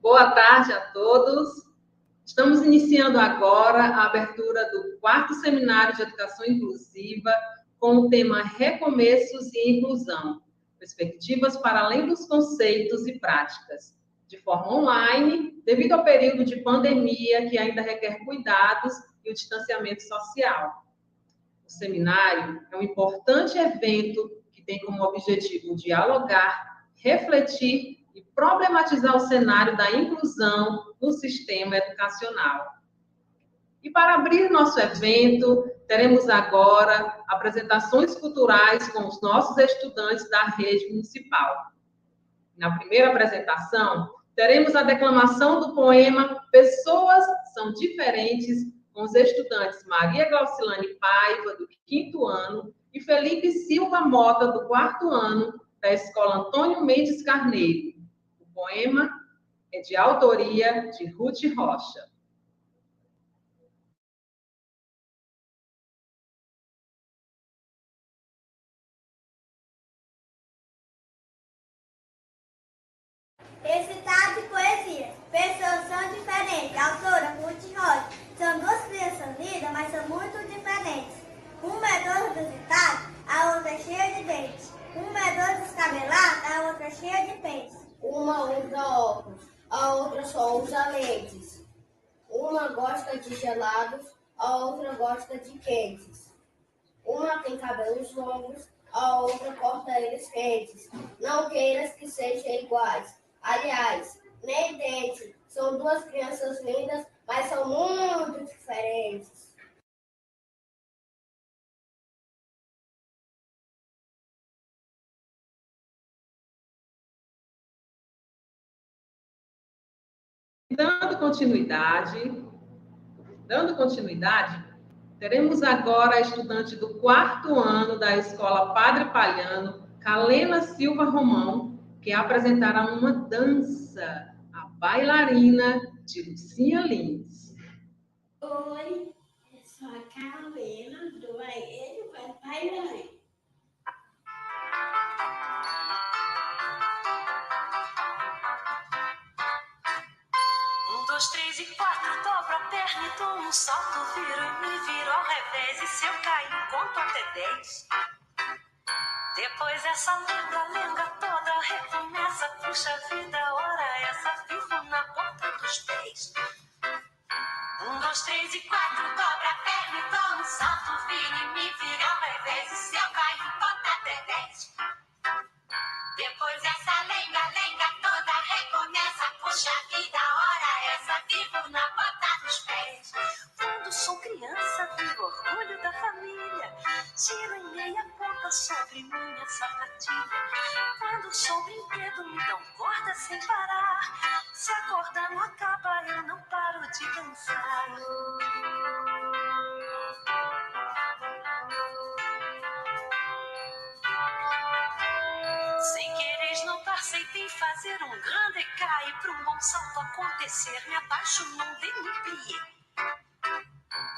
Boa tarde a todos. Estamos iniciando agora a abertura do 4º Seminário de Educação Inclusiva com o tema Recomeços e Inclusão, perspectivas para além dos conceitos e práticas, de forma online, devido ao período de pandemia que ainda requer cuidados e o distanciamento social. O seminário é um importante evento que tem como objetivo dialogar, refletir e problematizar o cenário da inclusão no sistema educacional. E para abrir nosso evento, teremos agora apresentações culturais com os nossos estudantes da rede municipal. Na primeira apresentação, teremos a declamação do poema Pessoas São Diferentes, com os estudantes Maria Glaucilane Paiva, do 5º ano, e Felipe Silva Mota, do 4º ano, da Escola Antônio Mendes Carneiro. O poema é de autoria de Ruth Rocha. Recitado de poesia. Pessoas são diferentes. Autora Ruth Rocha. São duas crianças lindas, mas são muito diferentes. Uma é toda visitada, a outra é cheia de dentes. Uma é toda descabelada, a outra é cheia de peitos. Uma usa óculos, a outra só usa lentes. Uma gosta de gelados, a outra gosta de quentes. Uma tem cabelos longos, a outra corta eles quentes. Não queiras que sejam iguais. Aliás, nem dente. São duas crianças lindas, mas são muito diferentes. Dando continuidade, teremos agora a estudante do 4º ano da Escola Padre Palhano, Kalena Silva Romão, que apresentará uma dança, a bailarina de Lucinha Lins. Oi, eu sou a Kalena, do Aéreo Padre Palhano. 1, 2, 3 e 4, dobra a perna e dou um salto, viro e me viro ao revés, e se eu cair, conto até 10. Depois essa lenga toda recomeça, puxa vida, ora essa, vivo na ponta dos pés. 1, 2, 3 e 4, dobra a perna e dou um salto, viro e me viro ao revés, e se eu cair, conto até 10. Depois essa lenga toda recomeça, puxa vida, ora essa, vivo na ponta dos pés. Quando sou criança, viro orgulho da família, tiro em meia ponta sobre minha sapatilha. Quando sou brinquedo, me dão corda sem parar, se a corda não acaba, eu não paro de dançar. Sem querer notar, sei bem fazer um grande cai, para um bom salto acontecer, me abaixo num demi-plié.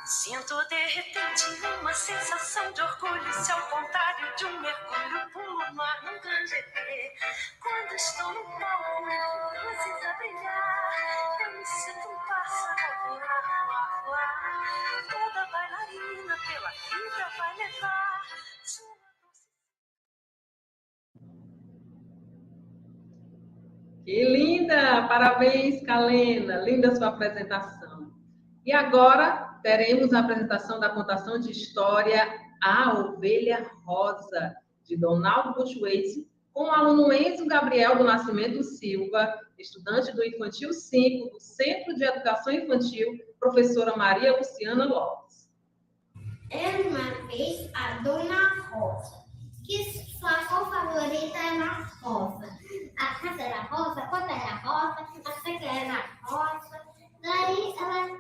Sinto de repente uma sensação de orgulho, se ao contrário de um mergulho, pulo no ar num grande jet. Quando estou no palco, luzes a brilhar, eu me sinto um pássaro a voar, voar. Toda bailarina pela vida vai levar sua... Que linda! Parabéns, Kalena! Linda sua apresentação. E agora teremos a apresentação da contação de história A Ovelha Rosa, de Donaldo Buchwitz, com o aluno Enzo Gabriel do Nascimento Silva, estudante do Infantil 5, do Centro de Educação Infantil, professora Maria Luciana Lopes. Era uma vez a Dona Rosa, que sua cor favorita era rosa. A casa era rosa, a cota era rosa, a seca era rosa. Daí ela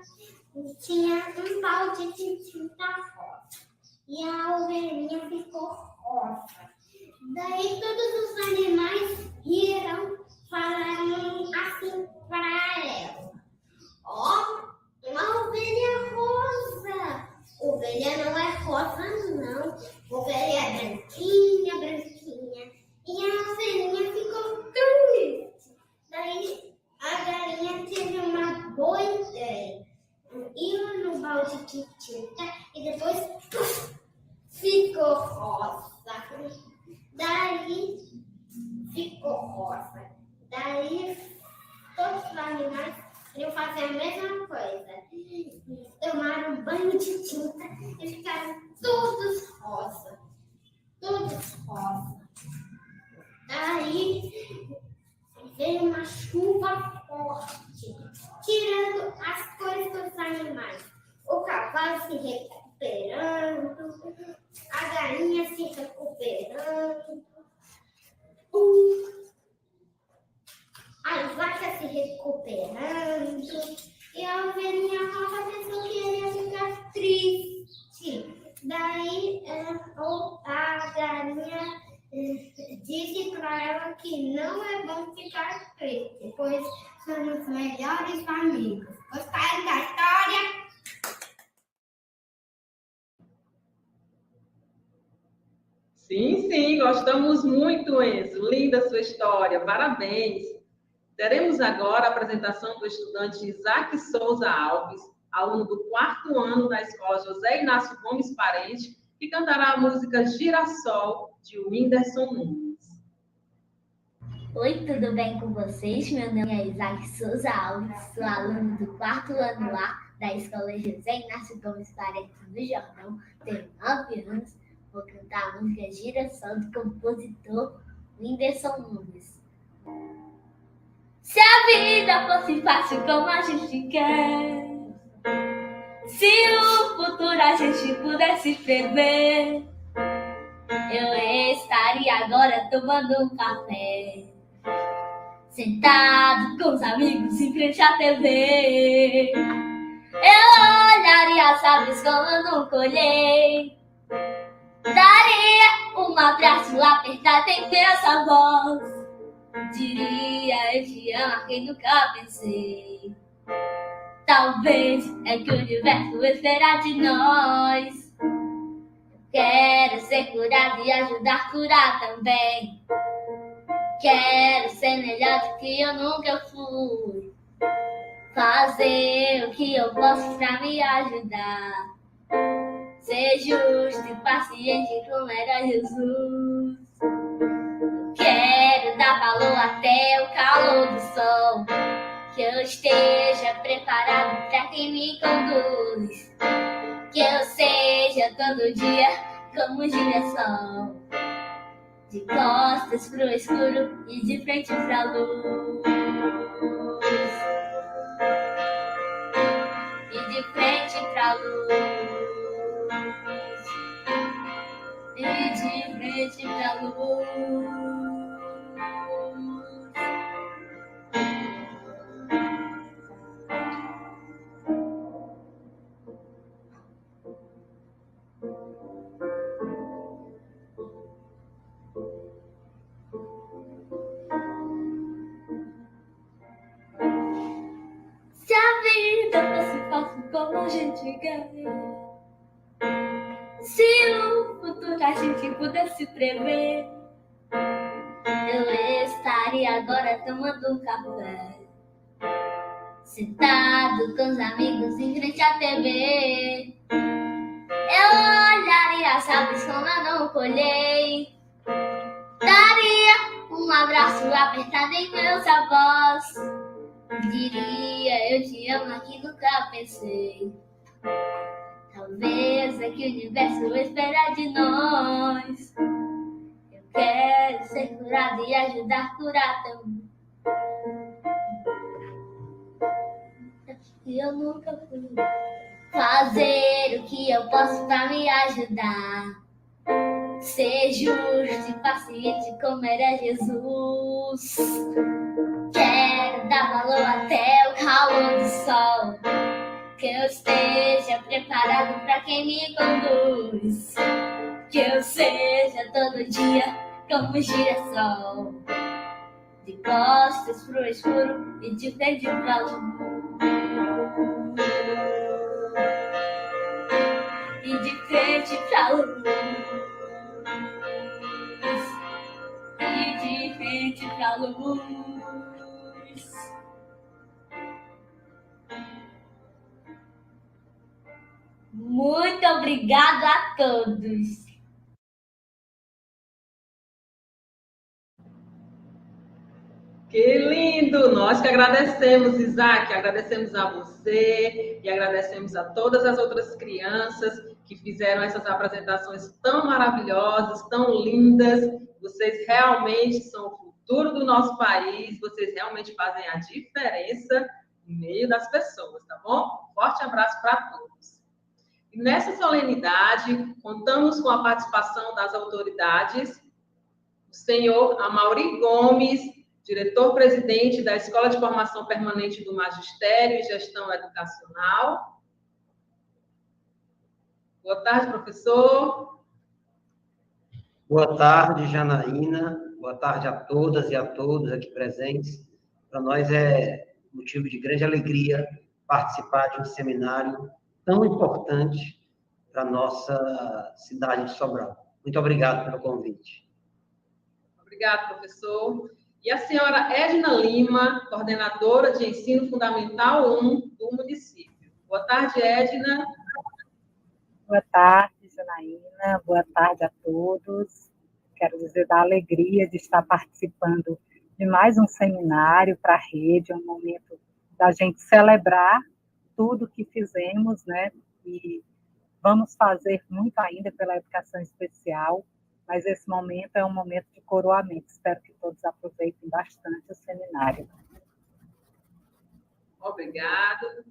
tinha um balde de tinta rosa. E a ovelhinha ficou rosa. Daí todos os animais riram, falaram assim para ela: ó, uma ovelha rosa. Ovelha não é rosa, não. Ovelha é branquinha, branquinha. E a ovelhinha ficou triste. Daí a galinha fazem a mesma coisa. Tomaram um banho de tinta e ficaram todos rosa. Todos rosa. Daí veio uma chuva forte, tirando as cores dos animais. O cavalo se recuperando, a galinha se recuperando, as vacas se recuperando, e a ovelhinha rosa pensou que ia ficar triste. Daí a galinha disse para ela que não é bom ficar triste, pois somos melhores amigos. Gostaram da história? Sim, gostamos muito, Enzo. Linda a sua história, parabéns. Teremos agora a apresentação do estudante Isaac Souza Alves, aluno do 4º ano da Escola José Inácio Gomes Parente, que cantará a música Girassol, de Whindersson Nunes. Oi, tudo bem com vocês? Meu nome é Isaac Souza Alves, sou aluno do 4º ano A da Escola José Inácio Gomes Parente do Jordão, tenho 9 anos, vou cantar a música Girassol do compositor Whindersson Nunes. Se a vida fosse fácil como a gente quer, se o futuro a gente pudesse prever, eu estaria agora tomando um café, sentado com os amigos em frente à TV. Eu olharia as aves como eu nunca olhei, daria um abraço apertado em essa voz, diria eu te amo quem nunca pensei. Talvez é que o universo espera de nós. Quero ser curado e ajudar a curar também. Quero ser melhor do que eu nunca fui. Fazer o que eu posso pra me ajudar. Ser justo e paciente como era Jesus. Quero dar valor até o calor do sol. Que eu esteja preparado pra quem me conduz. Que eu seja todo dia como um girassol, de costas pro escuro e de frente pra luz. E de frente pra luz. E de frente pra luz. Se a vida fosse fácil como a gente quer, se o futuro a gente pudesse prever, eu estaria agora tomando um café, sentado com os amigos em frente à TV. Eu olharia as aves como eu não colhei, daria um abraço apertado em meus avós, diria eu te amo aqui nunca pensei. Talvez é que o universo espera de nós. Eu quero ser curado e ajudar a curar também. E eu nunca fui. Fazer o que eu posso pra me ajudar. Ser justo e paciente como era Jesus. Quero dar valor até o calor do sol. Que eu esteja preparado pra quem me conduz. Que eu seja todo dia como um girassol, de costas pro escuro e de frente pra luz. E de frente pra luz. E de frente pra luz. Muito obrigado a todos. Que lindo, querido, nós que agradecemos, Isaac, agradecemos a você e agradecemos a todas as outras crianças que fizeram essas apresentações tão maravilhosas, tão lindas. Vocês realmente são o futuro do nosso país, vocês realmente fazem a diferença no meio das pessoas, tá bom? Forte abraço para todos. E nessa solenidade, contamos com a participação das autoridades, o senhor Amaury Gomes, diretor-presidente da Escola de Formação Permanente do Magistério e Gestão Educacional. Boa tarde, professor. Boa tarde, Janaína. Boa tarde a todas e a todos aqui presentes. Para nós é motivo de grande alegria participar de um seminário tão importante para a nossa cidade de Sobral. Muito obrigado pelo convite. Obrigado, professor. E a senhora Edna Lima, coordenadora de Ensino Fundamental 1 do município. Boa tarde, Edna. Boa tarde, Janaína. Boa tarde a todos. Quero dizer da alegria de estar participando de mais um seminário para a rede, é um momento da gente celebrar tudo que fizemos, né? E vamos fazer muito ainda pela educação especial, mas esse momento é um momento de coroamento. Espero que todos aproveitem bastante o seminário. Obrigada.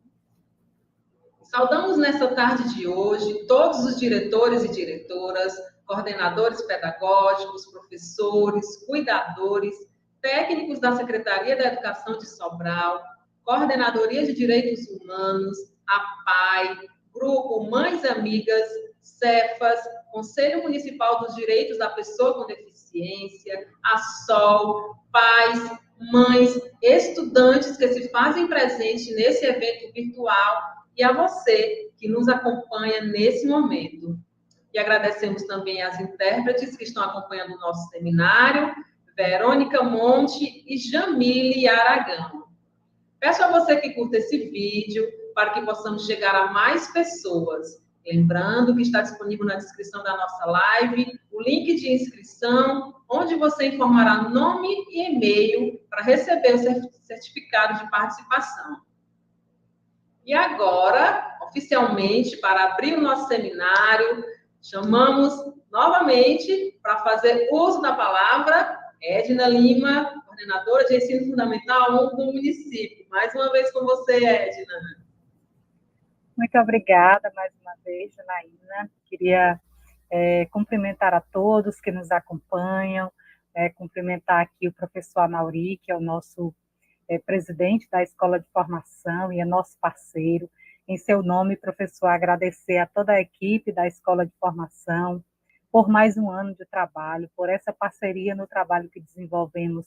Saudamos nessa tarde de hoje todos os diretores e diretoras, coordenadores pedagógicos, professores, cuidadores, técnicos da Secretaria da Educação de Sobral, Coordenadoria de Direitos Humanos, a PAI, Grupo Mães Amigas, Cefas, Conselho Municipal dos Direitos da Pessoa com Deficiência, a SOL, pais, mães, estudantes que se fazem presente nesse evento virtual e a você que nos acompanha nesse momento. E agradecemos também às intérpretes que estão acompanhando o nosso seminário, Verônica Monte e Jamile Aragão. Peço a você que curta esse vídeo para que possamos chegar a mais pessoas. Lembrando que está disponível na descrição da nossa live o link de inscrição, onde você informará nome e e-mail para receber o certificado de participação. E agora, oficialmente, para abrir o nosso seminário, chamamos novamente para fazer uso da palavra Edna Lima, coordenadora de Ensino Fundamental 1 do município. Mais uma vez com você, Edna. Muito obrigada mais uma vez, Janaína. Queria cumprimentar a todos que nos acompanham, cumprimentar aqui o professor Amaury, que é o nosso presidente da Escola de Formação e é nosso parceiro. Em seu nome, professor, agradecer a toda a equipe da Escola de Formação por mais um ano de trabalho, por essa parceria no trabalho que desenvolvemos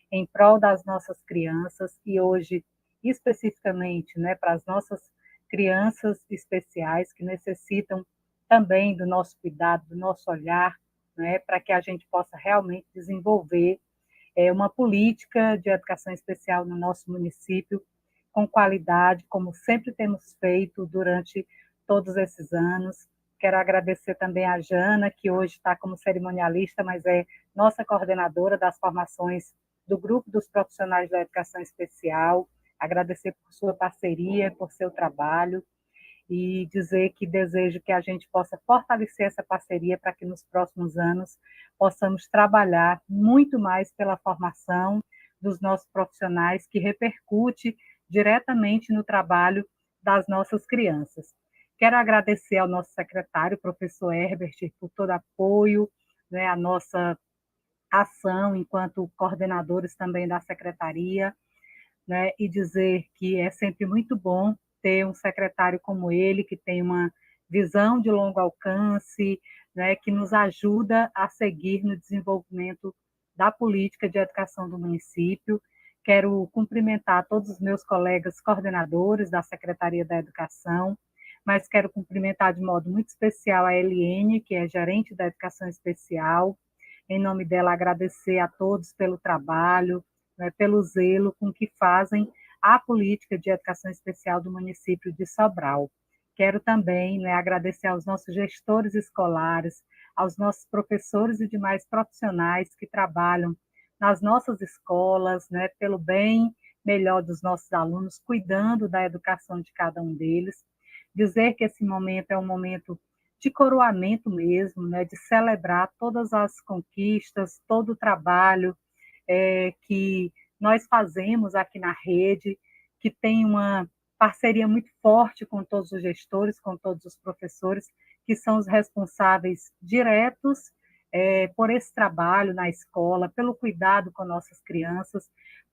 em prol das nossas crianças e hoje, especificamente, né, para as nossas crianças especiais que necessitam também do nosso cuidado, do nosso olhar, né, para que a gente possa realmente desenvolver uma política de educação especial no nosso município com qualidade, como sempre temos feito durante todos esses anos. Quero agradecer também a Jana, que hoje está como cerimonialista, mas é nossa coordenadora das formações do Grupo dos Profissionais da Educação Especial, agradecer por sua parceria, por seu trabalho, e dizer que desejo que a gente possa fortalecer essa parceria para que nos próximos anos possamos trabalhar muito mais pela formação dos nossos profissionais, que repercute diretamente no trabalho das nossas crianças. Quero agradecer ao nosso secretário, professor Herbert, por todo apoio, né, a nossa ação enquanto coordenadores também da secretaria, né, e dizer que é sempre muito bom ter um secretário como ele, que tem uma visão de longo alcance, né, que nos ajuda a seguir no desenvolvimento da política de educação do município. Quero cumprimentar todos os meus colegas coordenadores da Secretaria da Educação, mas quero cumprimentar de modo muito especial a Eliene, que é gerente da Educação Especial. Em nome dela, agradecer a todos pelo trabalho, né, pelo zelo com que fazem a política de educação especial do município de Sobral. Quero também, né, agradecer aos nossos gestores escolares, aos nossos professores e demais profissionais que trabalham nas nossas escolas, né, pelo bem melhor dos nossos alunos, cuidando da educação de cada um deles. Dizer que esse momento é um momento de coroamento mesmo, né, de celebrar todas as conquistas, todo o trabalho que nós fazemos aqui na rede, que tem uma parceria muito forte com todos os gestores, com todos os professores, que são os responsáveis diretos por esse trabalho na escola, pelo cuidado com nossas crianças.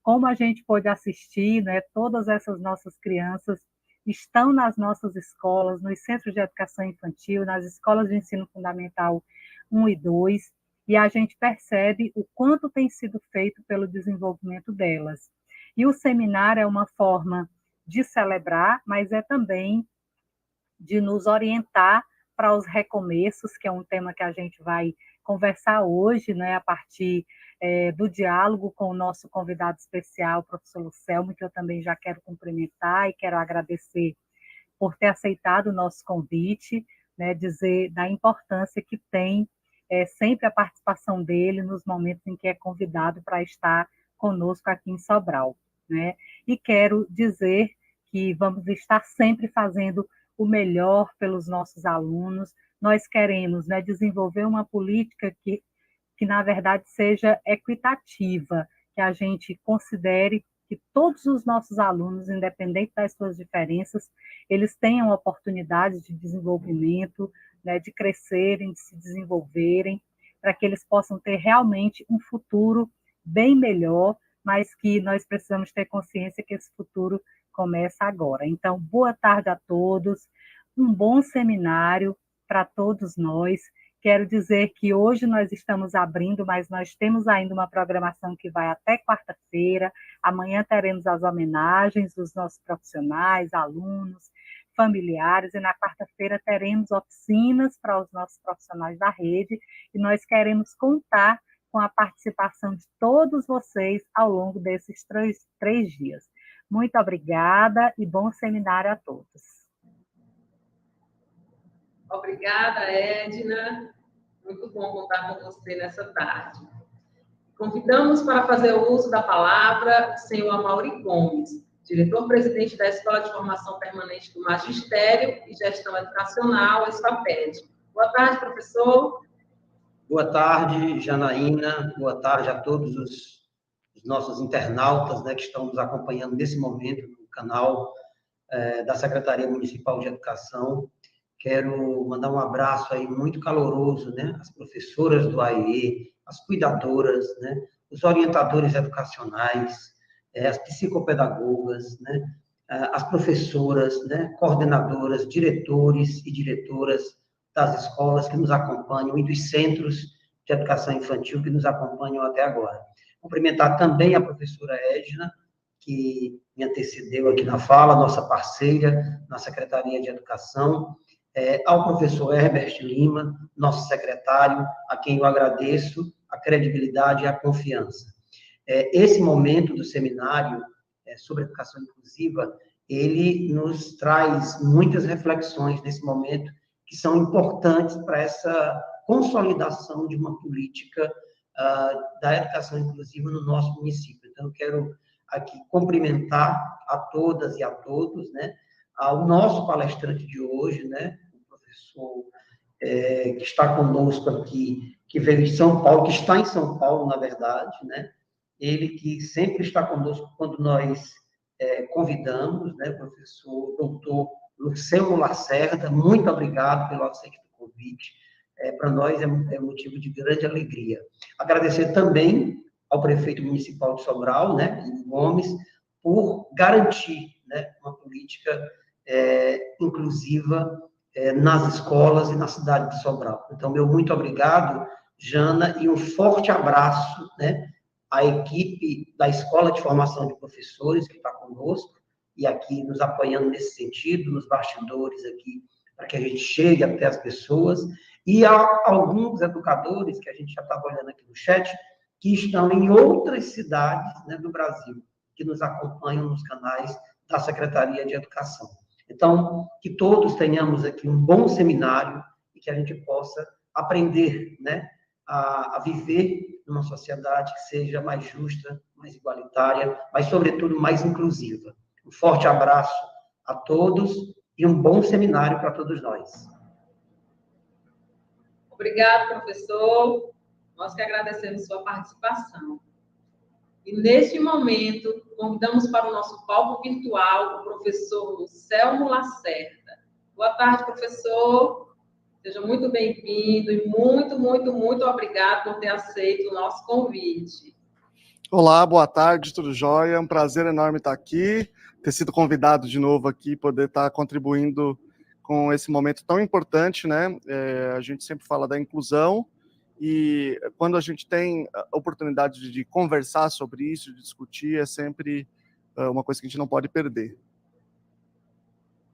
Como a gente pôde assistir, né, todas essas nossas crianças estão nas nossas escolas, nos centros de educação infantil, nas escolas de ensino fundamental 1 e 2, e a gente percebe o quanto tem sido feito pelo desenvolvimento delas. E o seminário é uma forma de celebrar, mas é também de nos orientar para os recomeços, que é um tema que a gente vai conversar hoje, né, a partir do diálogo com o nosso convidado especial, o professor Lucelmo, que eu também já quero cumprimentar e quero agradecer por ter aceitado o nosso convite, né, dizer da importância que tem sempre a participação dele nos momentos em que é convidado para estar conosco aqui em Sobral, né? E quero dizer que vamos estar sempre fazendo o melhor pelos nossos alunos. Nós queremos, né, desenvolver uma política que na verdade seja equitativa, que a gente considere que todos os nossos alunos, independente das suas diferenças, eles tenham oportunidades de desenvolvimento, né, de crescerem, de se desenvolverem, para que eles possam ter realmente um futuro bem melhor, mas que nós precisamos ter consciência que esse futuro começa agora. Então, boa tarde a todos, um bom seminário para todos nós. Quero dizer que hoje nós estamos abrindo, mas nós temos ainda uma programação que vai até quarta-feira. Amanhã teremos as homenagens dos nossos profissionais, alunos, familiares, e na quarta-feira teremos oficinas para os nossos profissionais da rede, e nós queremos contar com a participação de todos vocês ao longo desses três dias. Muito obrigada e bom seminário a todos. Obrigada, Edna. Muito bom contar com você nessa tarde. Convidamos para fazer o uso da palavra o senhor Amaury Gomes, diretor-presidente da Escola de Formação Permanente do Magistério e Gestão Educacional, ESFAPED. Boa tarde, professor. Boa tarde, Janaína. Boa tarde a todos os nossos internautas, né, que estão nos acompanhando nesse momento no canal da Secretaria Municipal de Educação. Quero mandar um abraço aí muito caloroso, né, às professoras do AEE, às cuidadoras, né, os orientadores educacionais, as psicopedagogas, né, as professoras, né, coordenadoras, diretores e diretoras das escolas que nos acompanham e dos centros de educação infantil que nos acompanham até agora. Cumprimentar também a professora Edna, que me antecedeu aqui na fala, nossa parceira na Secretaria de Educação, ao professor Herbert Lima, nosso secretário, a quem eu agradeço a credibilidade e a confiança. Esse momento do seminário sobre educação inclusiva, ele nos traz muitas reflexões nesse momento que são importantes para essa consolidação de uma política da educação inclusiva no nosso município. Então, eu quero aqui cumprimentar a todas e a todos, né, ao nosso palestrante de hoje, né, o professor que está conosco aqui, que veio de São Paulo, que está em São Paulo, na verdade, né, ele que sempre está conosco quando nós convidamos, né, o professor doutor Lucelmo Lacerda, muito obrigado pelo aceite do convite, para nós é motivo de grande alegria. Agradecer também ao prefeito municipal de Sobral, né, Ivo Gomes, por garantir, né, uma política inclusiva nas escolas e na cidade de Sobral. Então, meu muito obrigado, Jana, e um forte abraço, né, à equipe da Escola de Formação de Professores, que está conosco, e aqui nos apoiando nesse sentido, nos bastidores aqui, para que a gente chegue até as pessoas, e a alguns educadores, que a gente já estava olhando aqui no chat, que estão em outras cidades, né, do Brasil, que nos acompanham nos canais da Secretaria de Educação. Então, que todos tenhamos aqui um bom seminário e que a gente possa aprender, né, a viver numa sociedade que seja mais justa, mais igualitária, mas, sobretudo, mais inclusiva. Um forte abraço a todos e um bom seminário para todos nós. Obrigado, professor. Nós que agradecemos sua participação. E, neste momento, convidamos para o nosso palco virtual o professor Lucelmo Lacerda. Boa tarde, professor. Seja muito bem-vindo e muito, muito, muito obrigado por ter aceito o nosso convite. Olá, boa tarde, tudo jóia? É um prazer enorme estar aqui, ter sido convidado de novo aqui, poder estar contribuindo com esse momento tão importante, né? A gente sempre fala da inclusão, e quando a gente tem a oportunidade de conversar sobre isso, de discutir, é sempre uma coisa que a gente não pode perder.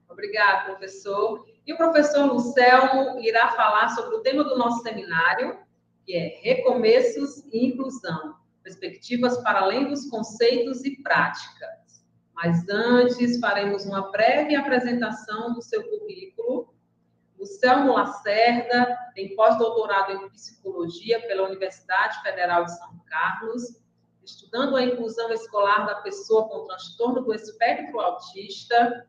Obrigado, professor. E o professor Lucelmo irá falar sobre o tema do nosso seminário, que é Recomeços e Inclusão, perspectivas para além dos conceitos e práticas. Mas antes, faremos uma breve apresentação do seu currículo. Lucelmo Lacerda tem pós-doutorado em Psicologia pela Universidade Federal de São Carlos, estudando a inclusão escolar da pessoa com transtorno do espectro autista,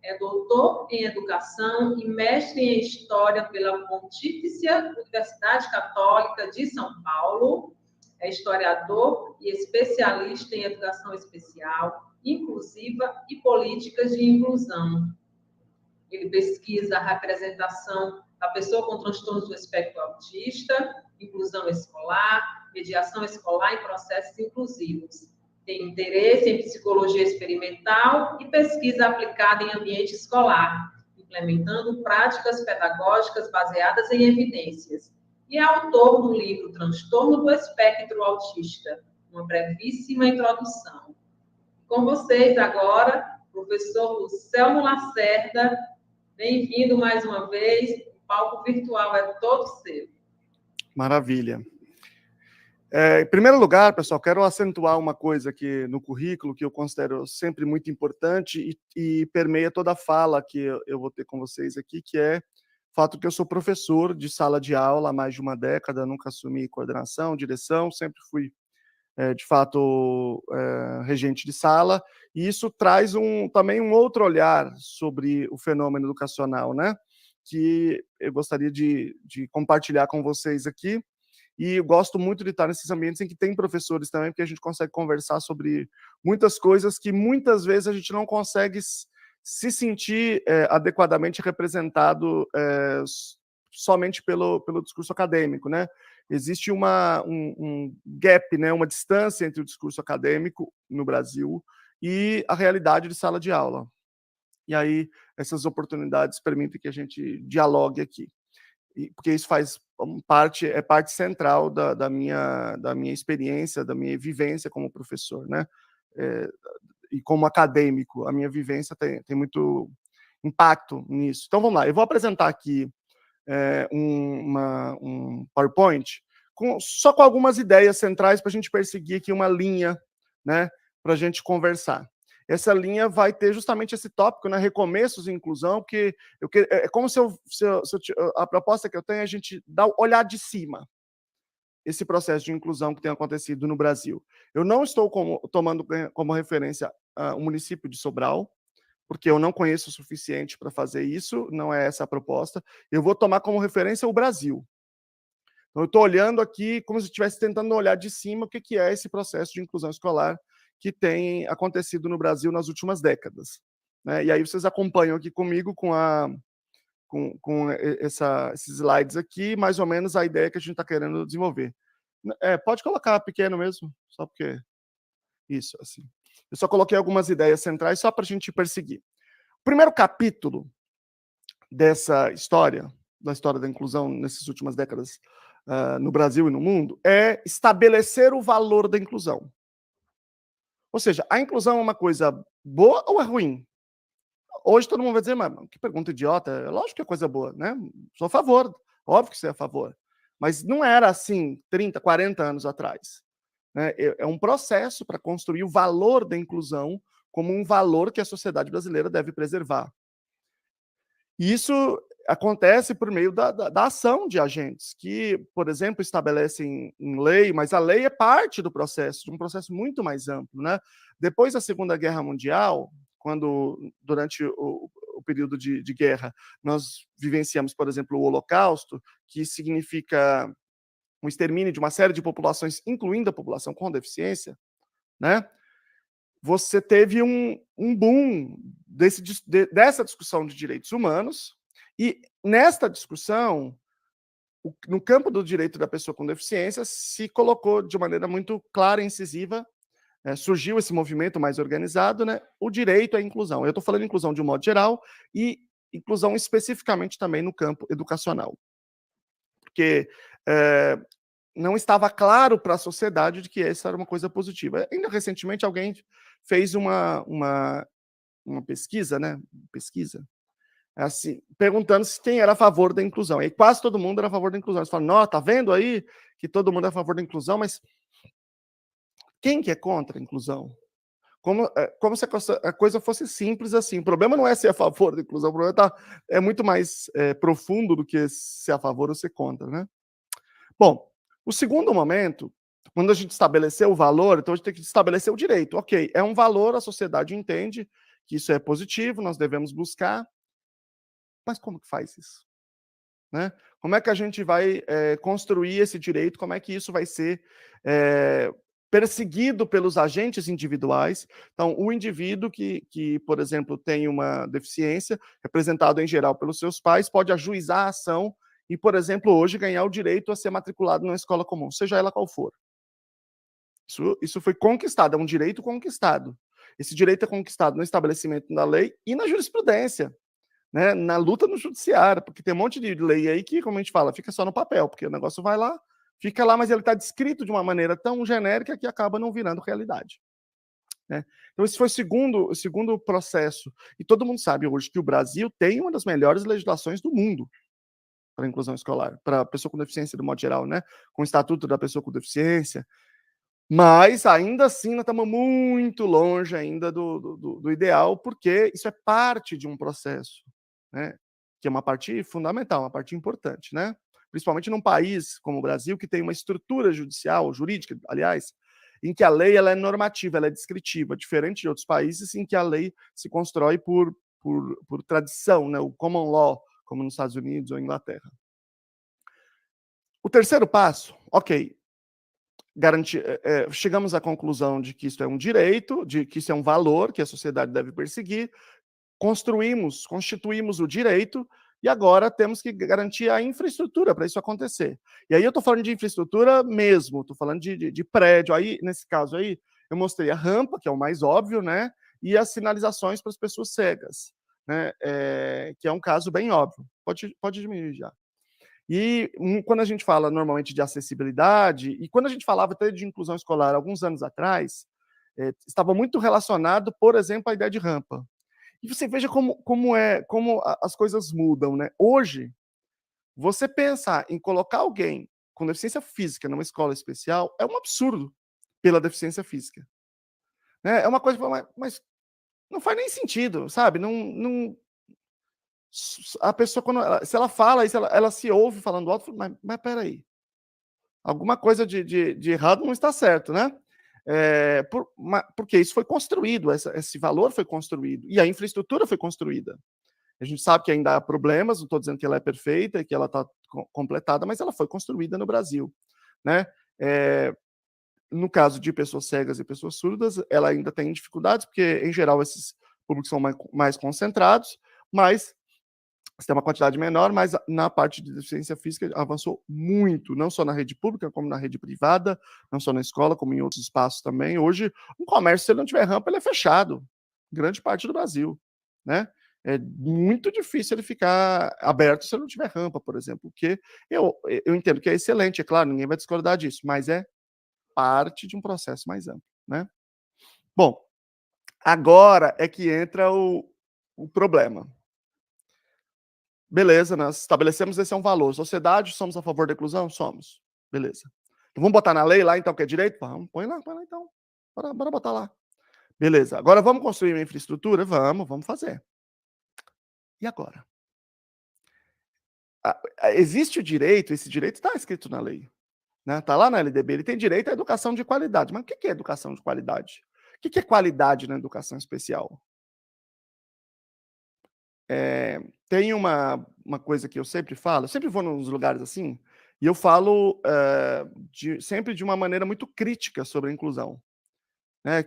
é doutor em Educação e mestre em História pela Pontifícia Universidade Católica de São Paulo, é historiador e especialista em Educação Especial, Inclusiva e Políticas de Inclusão. Ele pesquisa a representação da pessoa com transtornos do espectro autista, inclusão escolar, mediação escolar e processos inclusivos. Tem interesse em psicologia experimental e pesquisa aplicada em ambiente escolar, implementando práticas pedagógicas baseadas em evidências. E é autor do livro Transtorno do Espectro Autista, uma brevíssima introdução. Com vocês agora, professor Lucelmo Lacerda. Bem-vindo mais uma vez, o palco virtual é todo seu. Maravilha. Em primeiro lugar, pessoal, quero acentuar uma coisa aqui no currículo que eu considero sempre muito importante e permeia toda a fala que eu vou ter com vocês aqui, que é o fato que eu sou professor de sala de aula há mais de uma década, nunca assumi coordenação, direção, sempre fui, de fato, regente de sala, e isso traz também um outro olhar sobre o fenômeno educacional, né? Que eu gostaria de compartilhar com vocês aqui. E eu gosto muito de estar nesses ambientes em que tem professores também, porque a gente consegue conversar sobre muitas coisas que muitas vezes a gente não consegue se sentir adequadamente representado somente pelo discurso acadêmico, né? Existe um gap, né, uma distância entre o discurso acadêmico no Brasil e a realidade de sala de aula. E aí essas oportunidades permitem que a gente dialogue aqui. Porque isso faz parte central da minha experiência, da minha vivência como professor, né? E como acadêmico, a minha vivência tem muito impacto nisso. Então, vamos lá, eu vou apresentar aqui um PowerPoint só com algumas ideias centrais para a gente perseguir aqui uma linha, né, para a gente conversar. Essa linha vai ter justamente esse tópico, né, recomeços e inclusão, porque é como se a proposta que eu tenho é a gente olhar de cima esse processo de inclusão que tem acontecido no Brasil. Eu não estou tomando como referência o município de Sobral, porque eu não conheço o suficiente para fazer isso, não é essa a proposta. Eu vou tomar como referência o Brasil. Então, eu estou olhando aqui como se estivesse tentando olhar de cima o que é esse processo de inclusão escolar que tem acontecido no Brasil nas últimas décadas, né? E aí vocês acompanham aqui comigo com esses slides aqui, mais ou menos a ideia que a gente está querendo desenvolver. Pode colocar pequeno mesmo, só porque... Isso, assim. Eu só coloquei algumas ideias centrais só para a gente perseguir. O primeiro capítulo dessa história, da história da inclusão nessas últimas décadas no Brasil e no mundo, é estabelecer o valor da inclusão. Ou seja, a inclusão é uma coisa boa ou é ruim? Hoje todo mundo vai dizer, mas que pergunta idiota, é lógico que é coisa boa, né? Sou a favor, óbvio que você é a favor. Mas não era assim 30, 40 anos atrás, né? É um processo para construir o valor da inclusão como um valor que a sociedade brasileira deve preservar. E isso acontece por meio da ação de agentes, que, por exemplo, estabelecem em lei, mas a lei é parte do processo, de um processo muito mais amplo, né? Depois da Segunda Guerra Mundial, quando, durante o período de guerra, nós vivenciamos, por exemplo, o Holocausto, que significa um extermínio de uma série de populações, incluindo a população com deficiência, né? Você teve um boom dessa discussão de direitos humanos, e nesta discussão, no campo do direito da pessoa com deficiência, se colocou de maneira muito clara e incisiva, surgiu esse movimento mais organizado, né, o direito à inclusão. Eu estou falando inclusão de um modo geral e inclusão especificamente também no campo educacional. Porque não estava claro para a sociedade de que essa era uma coisa positiva. Ainda recentemente alguém fez uma pesquisa, né? Assim, perguntando se quem era a favor da inclusão. E quase todo mundo era a favor da inclusão. Eles falam, tá vendo aí que todo mundo é a favor da inclusão, mas quem que é contra a inclusão? Como se a coisa fosse simples assim. O problema não é ser a favor da inclusão, o problema é muito mais profundo do que ser a favor ou ser contra, né? Bom, o segundo momento, quando a gente estabeleceu o valor, então a gente tem que estabelecer o direito. Ok, é um valor, a sociedade entende que isso é positivo, nós devemos buscar. Mas como que faz isso? Né? Como é que a gente vai construir esse direito? Como é que isso vai ser perseguido pelos agentes individuais? Então, o indivíduo que, por exemplo, tem uma deficiência, representado em geral pelos seus pais, pode ajuizar a ação e, por exemplo, hoje ganhar o direito a ser matriculado numa escola comum, seja ela qual for. Isso foi conquistado, é um direito conquistado. Esse direito é conquistado no estabelecimento da lei e na jurisprudência, né, na luta no judiciário, porque tem um monte de lei aí que, como a gente fala, fica só no papel, porque o negócio vai lá, fica lá, mas ele está descrito de uma maneira tão genérica que acaba não virando realidade. Né? Então, esse foi o segundo processo. E todo mundo sabe hoje que o Brasil tem uma das melhores legislações do mundo para a inclusão escolar, para a pessoa com deficiência, do modo geral, né? Com o Estatuto da Pessoa com Deficiência. Mas, ainda assim, nós estamos muito longe ainda do ideal, porque isso é parte de um processo, né? Que é uma parte fundamental, uma parte importante, né? Principalmente num país como o Brasil, que tem uma estrutura jurídica, aliás, em que a lei ela é normativa, ela é descritiva, diferente de outros países em que a lei se constrói por tradição, né? O common law, como nos Estados Unidos ou Inglaterra. O terceiro passo, ok, chegamos à conclusão de que isso é um direito, de que isso é um valor que a sociedade deve perseguir, constituímos o direito, e agora temos que garantir a infraestrutura para isso acontecer. E aí eu estou falando de infraestrutura mesmo, estou falando de prédio. Aí, nesse caso aí, eu mostrei a rampa, que é o mais óbvio, né? E as sinalizações para as pessoas cegas, né? Que é um caso bem óbvio. Pode diminuir já. E quando a gente fala normalmente de acessibilidade, e quando a gente falava até de inclusão escolar alguns anos atrás, estava muito relacionado, por exemplo, à ideia de rampa. E você veja como as coisas mudam, né? Hoje, você pensar em colocar alguém com deficiência física numa escola especial é um absurdo pela deficiência física. Né? É uma coisa, mas não faz nem sentido, sabe? A pessoa, se ela fala isso, ela se ouve falando alto, mas peraí, alguma coisa de errado não está certo, né? Porque isso foi construído, esse valor foi construído, e a infraestrutura foi construída. A gente sabe que ainda há problemas, não estou dizendo que ela é perfeita, que ela está completada, mas ela foi construída no Brasil. Né? No caso de pessoas cegas e pessoas surdas, ela ainda tem dificuldades, porque, em geral, esses públicos são mais concentrados, mas você tem uma quantidade menor, mas na parte de deficiência física avançou muito, não só na rede pública, como na rede privada, não só na escola, como em outros espaços também. Hoje, um comércio, se ele não tiver rampa, ele é fechado, grande parte do Brasil, né? É muito difícil ele ficar aberto se ele não tiver rampa, por exemplo, porque eu entendo que é excelente, é claro, ninguém vai discordar disso, mas é parte de um processo mais amplo, né? Bom, agora é que entra o problema. Beleza, nós estabelecemos esse é um valor. Sociedade, somos a favor da inclusão? Somos. Beleza. Então, vamos botar na lei lá, então, que é direito? Vamos, põe lá, então. Bora botar lá. Beleza. Agora, vamos construir uma infraestrutura? Vamos fazer. E agora? existe o direito, esse direito está escrito na lei. Está lá na LDB, ele tem direito à educação de qualidade. Mas o que é educação de qualidade? O que é qualidade na educação especial? Tem uma coisa que eu sempre falo, eu sempre vou nos lugares assim, e eu falo sempre de uma maneira muito crítica sobre a inclusão.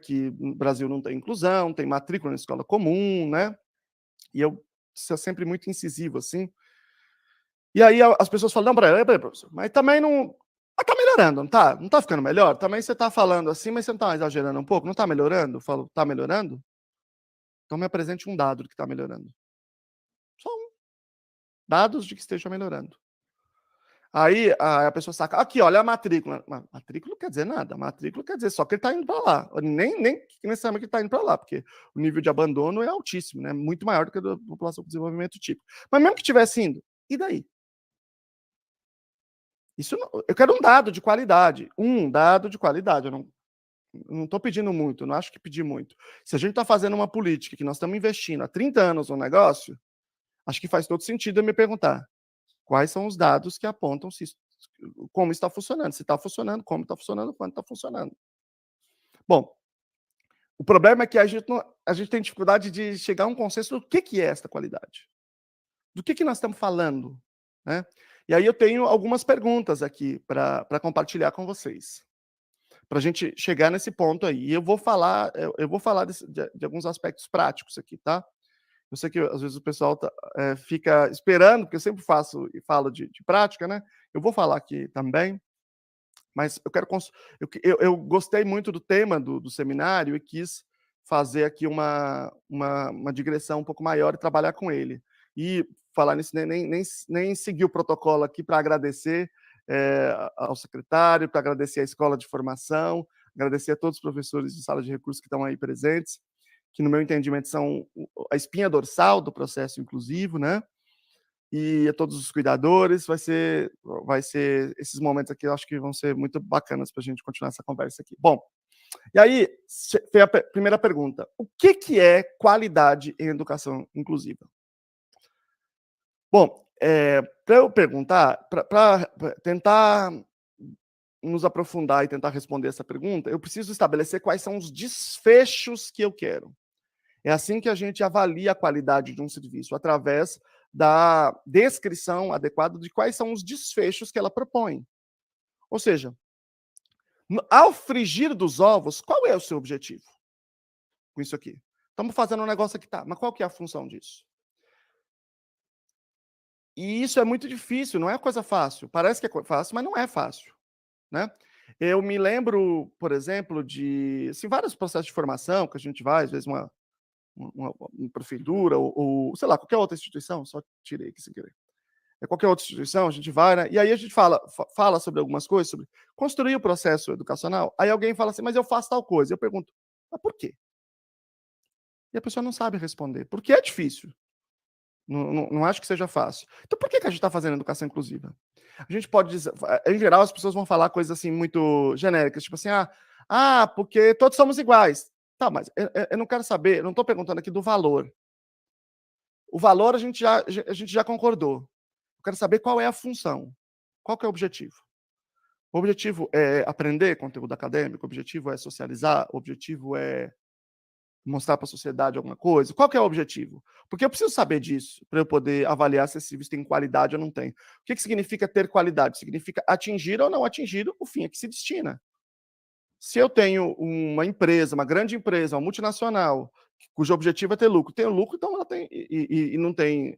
Que no Brasil não tem inclusão, tem matrícula na escola comum, né? E eu sou sempre muito incisivo, assim. E aí as pessoas falam, não, peraí, professor, mas também não... Mas tá melhorando, não tá? Não tá ficando melhor? Também você tá falando assim, mas você não tá exagerando um pouco? Não tá melhorando? Eu falo, tá melhorando? Então me apresente um dado de que tá melhorando. Só um. Dados de que esteja melhorando. Aí a pessoa saca, aqui, olha a matrícula. Matrícula não quer dizer nada. Matrícula quer dizer só que ele está indo para lá. Nem necessariamente que ele está indo para lá, porque o nível de abandono é altíssimo, né? Muito maior do que a da população com desenvolvimento típico. Mas mesmo que estivesse indo, e daí? Isso não, eu quero um dado de qualidade. Um dado de qualidade. Eu não estou pedindo muito, não acho que pedir muito. Se a gente está fazendo uma política que nós estamos investindo há 30 anos no negócio, acho que faz todo sentido eu me perguntar quais são os dados que apontam como está funcionando, se está funcionando, como está funcionando, quando está funcionando. Bom, o problema é que a gente tem dificuldade de chegar a um consenso do que é esta qualidade. Do que nós estamos falando, né? E aí eu tenho algumas perguntas aqui para compartilhar com vocês, para a gente chegar nesse ponto aí. E eu vou falar de alguns aspectos práticos aqui, tá? Eu sei que às vezes o pessoal fica esperando, porque eu sempre falo de prática, né? Eu vou falar aqui também, mas eu gostei muito do tema do seminário e quis fazer aqui uma digressão um pouco maior e trabalhar com ele. E falar nisso, nem seguir o protocolo aqui para agradecer ao secretário, para agradecer à escola de formação, agradecer a todos os professores de sala de recursos que estão aí presentes, que no meu entendimento são a espinha dorsal do processo inclusivo, né? E a todos os cuidadores, vai ser esses momentos aqui, eu acho que vão ser muito bacanas para a gente continuar essa conversa aqui. Bom, e aí, foi a primeira pergunta. O que é qualidade em educação inclusiva? Bom, para eu perguntar, para tentar nos aprofundar e tentar responder essa pergunta, eu preciso estabelecer quais são os desfechos que eu quero. É assim que a gente avalia a qualidade de um serviço, através da descrição adequada de quais são os desfechos que ela propõe. Ou seja, ao frigir dos ovos, qual é o seu objetivo com isso aqui? Estamos fazendo um negócio aqui, tá, mas qual que é a função disso? E isso é muito difícil, não é coisa fácil. Parece que é fácil, mas não é fácil, né? Eu me lembro, por exemplo, de vários processos de formação que a gente vai, às vezes uma prefeitura ou, sei lá, qualquer outra instituição, só tirei aqui sem querer. Qualquer outra instituição, a gente vai, né? E aí a gente fala sobre algumas coisas, sobre construir o processo educacional. Aí alguém fala assim, mas eu faço tal coisa. Eu pergunto, mas por quê? E a pessoa não sabe responder. Porque é difícil. Não acho que seja fácil. Então, por que a gente está fazendo educação inclusiva? A gente pode dizer, em geral, as pessoas vão falar coisas assim muito genéricas, tipo assim, porque todos somos iguais. Tá, mas eu não quero saber, eu não estou perguntando aqui do valor. O valor a gente já concordou. Eu quero saber qual é a função, qual que é o objetivo. O objetivo é aprender conteúdo acadêmico, o objetivo é socializar, o objetivo é mostrar para a sociedade alguma coisa. Qual que é o objetivo? Porque eu preciso saber disso para eu poder avaliar se esse serviço tem qualidade ou não tem. O que significa ter qualidade? Significa atingir ou não atingir o fim a que se destina. Se eu tenho uma empresa, uma grande empresa, uma multinacional, cujo objetivo é ter lucro, tem lucro, então ela tem, e não tem,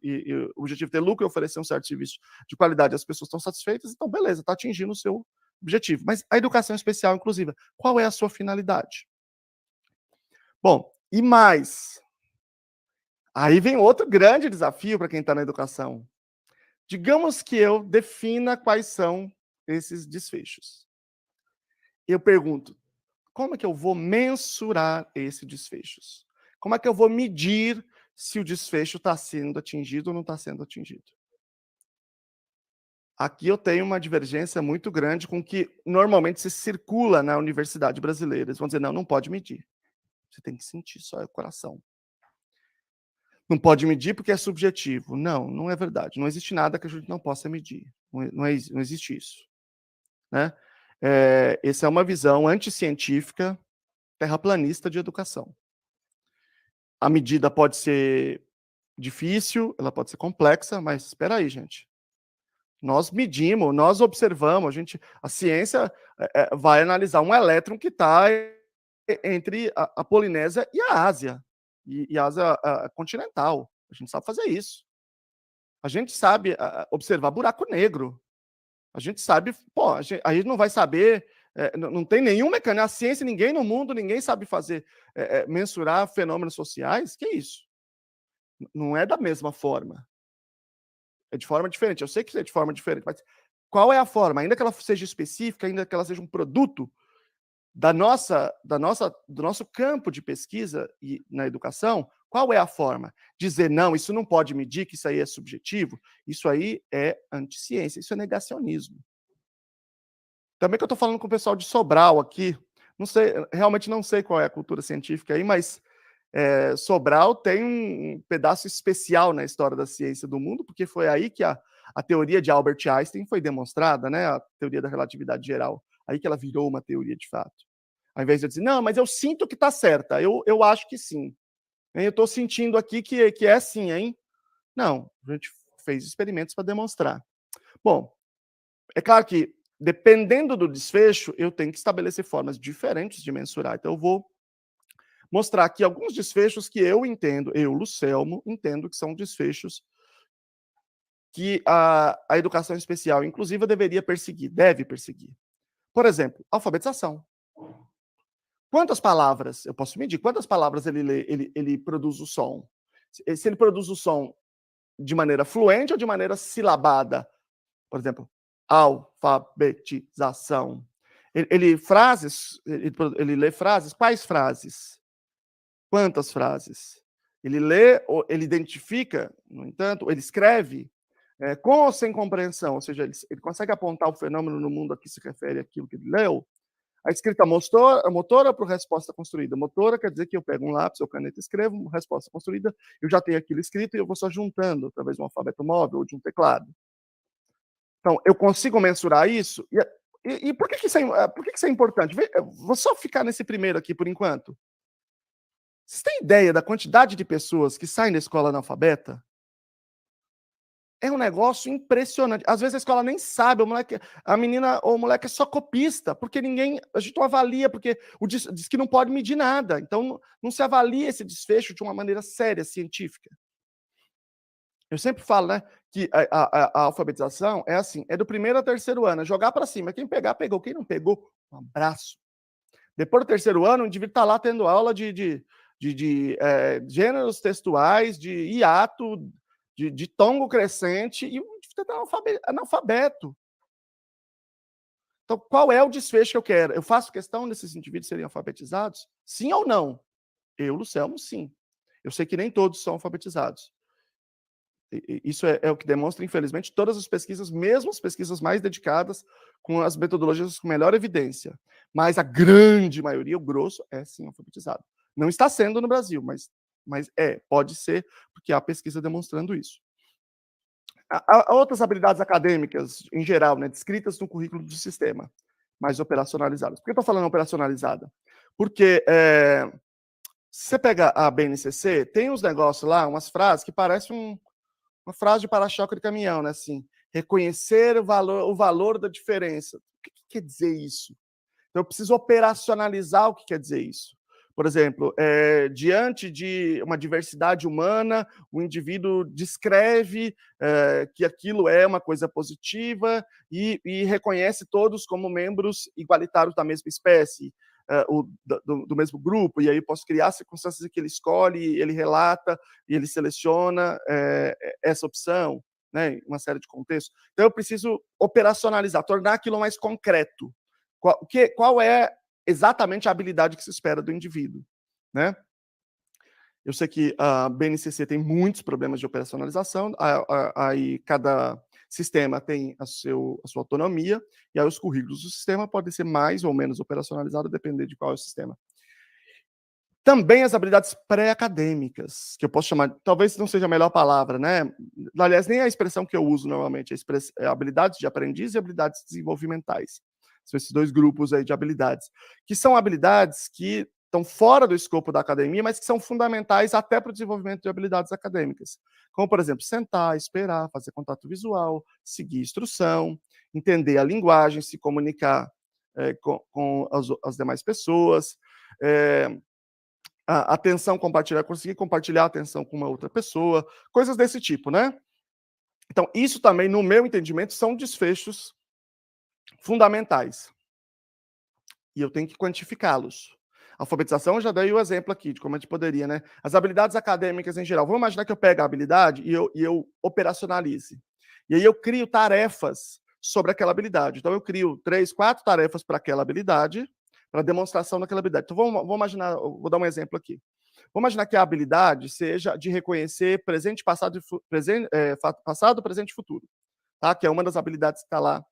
o objetivo é ter lucro e oferecer um certo serviço de qualidade, as pessoas estão satisfeitas, então beleza, está atingindo o seu objetivo. Mas a educação especial inclusiva, qual é a sua finalidade? Bom, e mais, aí vem outro grande desafio para quem está na educação. Digamos que eu defina quais são esses desfechos. Eu pergunto, como é que eu vou mensurar esses desfechos? Como é que eu vou medir se o desfecho está sendo atingido ou não está sendo atingido? Aqui eu tenho uma divergência muito grande com o que normalmente se circula na universidade brasileira. Eles vão dizer, não pode medir. Você tem que sentir só o coração. Não pode medir porque é subjetivo. Não, não é verdade. Não existe nada que a gente não possa medir. Não existe isso. Né? Essa é uma visão anticientífica, terraplanista de educação. A medida pode ser difícil, ela pode ser complexa, mas espera aí, gente. Nós medimos, nós observamos, a ciência vai analisar um elétron que está entre a Polinésia e a Ásia, e a Ásia continental. A gente sabe fazer isso. A gente sabe observar buraco negro. A gente sabe, a gente não vai saber, não tem nenhum mecanismo, a ciência, ninguém no mundo, ninguém sabe fazer, mensurar fenômenos sociais, que é isso? Não é da mesma forma. É de forma diferente. Eu sei que é de forma diferente, mas qual é a forma? Ainda que ela seja específica, ainda que ela seja um produto do nosso campo de pesquisa na educação, qual é a forma? Dizer, não, isso não pode medir, que isso aí é subjetivo, isso aí é anticiência, isso é negacionismo. Também que eu estou falando com o pessoal de Sobral aqui, não sei, realmente não sei qual é a cultura científica aí, mas Sobral tem um pedaço especial na história da ciência do mundo, porque foi aí que a teoria de Albert Einstein foi demonstrada, né, a teoria da relatividade geral. Aí que ela virou uma teoria de fato. Ao invés de eu dizer, não, mas eu sinto que está certa, eu acho que sim. Eu estou sentindo aqui que é assim, hein? Não, a gente fez experimentos para demonstrar. Bom, é claro que, dependendo do desfecho, eu tenho que estabelecer formas diferentes de mensurar. Então, eu vou mostrar aqui alguns desfechos que eu entendo, Lucelmo, entendo que são desfechos que a educação especial inclusiva deveria perseguir, deve perseguir. Por exemplo, alfabetização. Quantas palavras, eu posso medir, quantas palavras ele produz o som? Se ele produz o som de maneira fluente ou de maneira silabada? Por exemplo, alfabetização. Ele lê frases, quais frases? Quantas frases? Ele lê, ele identifica, no entanto, ele escreve com ou sem compreensão, ou seja, ele consegue apontar o fenômeno no mundo a que se refere àquilo que ele leu. A escrita motora para resposta construída. Motora quer dizer que eu pego um lápis ou caneta e escrevo, resposta construída, eu já tenho aquilo escrito e eu vou só juntando através de um alfabeto móvel ou de um teclado. Então, eu consigo mensurar isso? E por que isso é importante? Vou só ficar nesse primeiro aqui por enquanto. Vocês têm ideia da quantidade de pessoas que saem da escola analfabeta? É um negócio impressionante. Às vezes a escola nem sabe, a menina ou o moleque é só copista, porque a gente não avalia, porque diz que não pode medir nada. Então, não se avalia esse desfecho de uma maneira séria, científica. Eu sempre falo, né, que a alfabetização é assim, é do primeiro ao terceiro ano, é jogar para cima. Quem pegar, pegou. Quem não pegou, um abraço. Depois do terceiro ano, o indivíduo está lá tendo aula de gêneros textuais, de hiato, de tongo crescente, e o indivíduo está analfabeto. Então, qual é o desfecho que eu quero? Eu faço questão desses indivíduos serem alfabetizados? Sim ou não? Eu, Lucelmo, sim. Eu sei que nem todos são alfabetizados. Isso é o que demonstra, infelizmente, todas as pesquisas, mesmo as pesquisas mais dedicadas, com as metodologias com melhor evidência. Mas a grande maioria, o grosso, é sim alfabetizado. Não está sendo no Brasil, mas pode ser, porque há pesquisa demonstrando isso. Há outras habilidades acadêmicas, em geral, né, descritas no currículo do sistema, mais operacionalizadas. Por que eu estou falando operacionalizada? Porque se você pega a BNCC, tem uns negócios lá, umas frases que parecem uma frase de para-choque de caminhão, né? Assim, reconhecer o valor da diferença. O que quer dizer isso? Então, eu preciso operacionalizar o que quer dizer isso. Por exemplo, diante de uma diversidade humana, o indivíduo descreve que aquilo é uma coisa positiva e reconhece todos como membros igualitários da mesma espécie, do mesmo grupo, e aí eu posso criar circunstâncias em que ele escolhe, ele relata, e ele seleciona essa opção, né, uma série de contextos. Então, eu preciso operacionalizar, tornar aquilo mais concreto. Qual é exatamente a habilidade que se espera do indivíduo, né? Eu sei que a BNCC tem muitos problemas de operacionalização, aí cada sistema tem a sua autonomia, e aí os currículos do sistema podem ser mais ou menos operacionalizados, dependendo de qual é o sistema. Também as habilidades pré-acadêmicas, que eu posso chamar, talvez não seja a melhor palavra, né? Aliás, nem a expressão que eu uso normalmente, habilidades de aprendiz e habilidades desenvolvimentais. São esses dois grupos aí de habilidades, que são habilidades que estão fora do escopo da academia, mas que são fundamentais até para o desenvolvimento de habilidades acadêmicas. Como, por exemplo, sentar, esperar, fazer contato visual, seguir instrução, entender a linguagem, se comunicar com as demais pessoas, a atenção compartilhar, conseguir compartilhar a atenção com uma outra pessoa, coisas desse tipo, né? Então, isso também, no meu entendimento, são desfechos fundamentais. E eu tenho que quantificá-los. Alfabetização, eu já dei o exemplo aqui de como a gente poderia, né? As habilidades acadêmicas em geral. Vamos imaginar que eu pego a habilidade e eu operacionalize. E aí eu crio tarefas sobre aquela habilidade. Então, eu crio 3, 4 tarefas para aquela habilidade, para demonstração daquela habilidade. Então, vamos imaginar, vou dar um exemplo aqui. Vamos imaginar que a habilidade seja de reconhecer presente, passado, passado, presente e futuro, tá? Que é uma das habilidades que está lá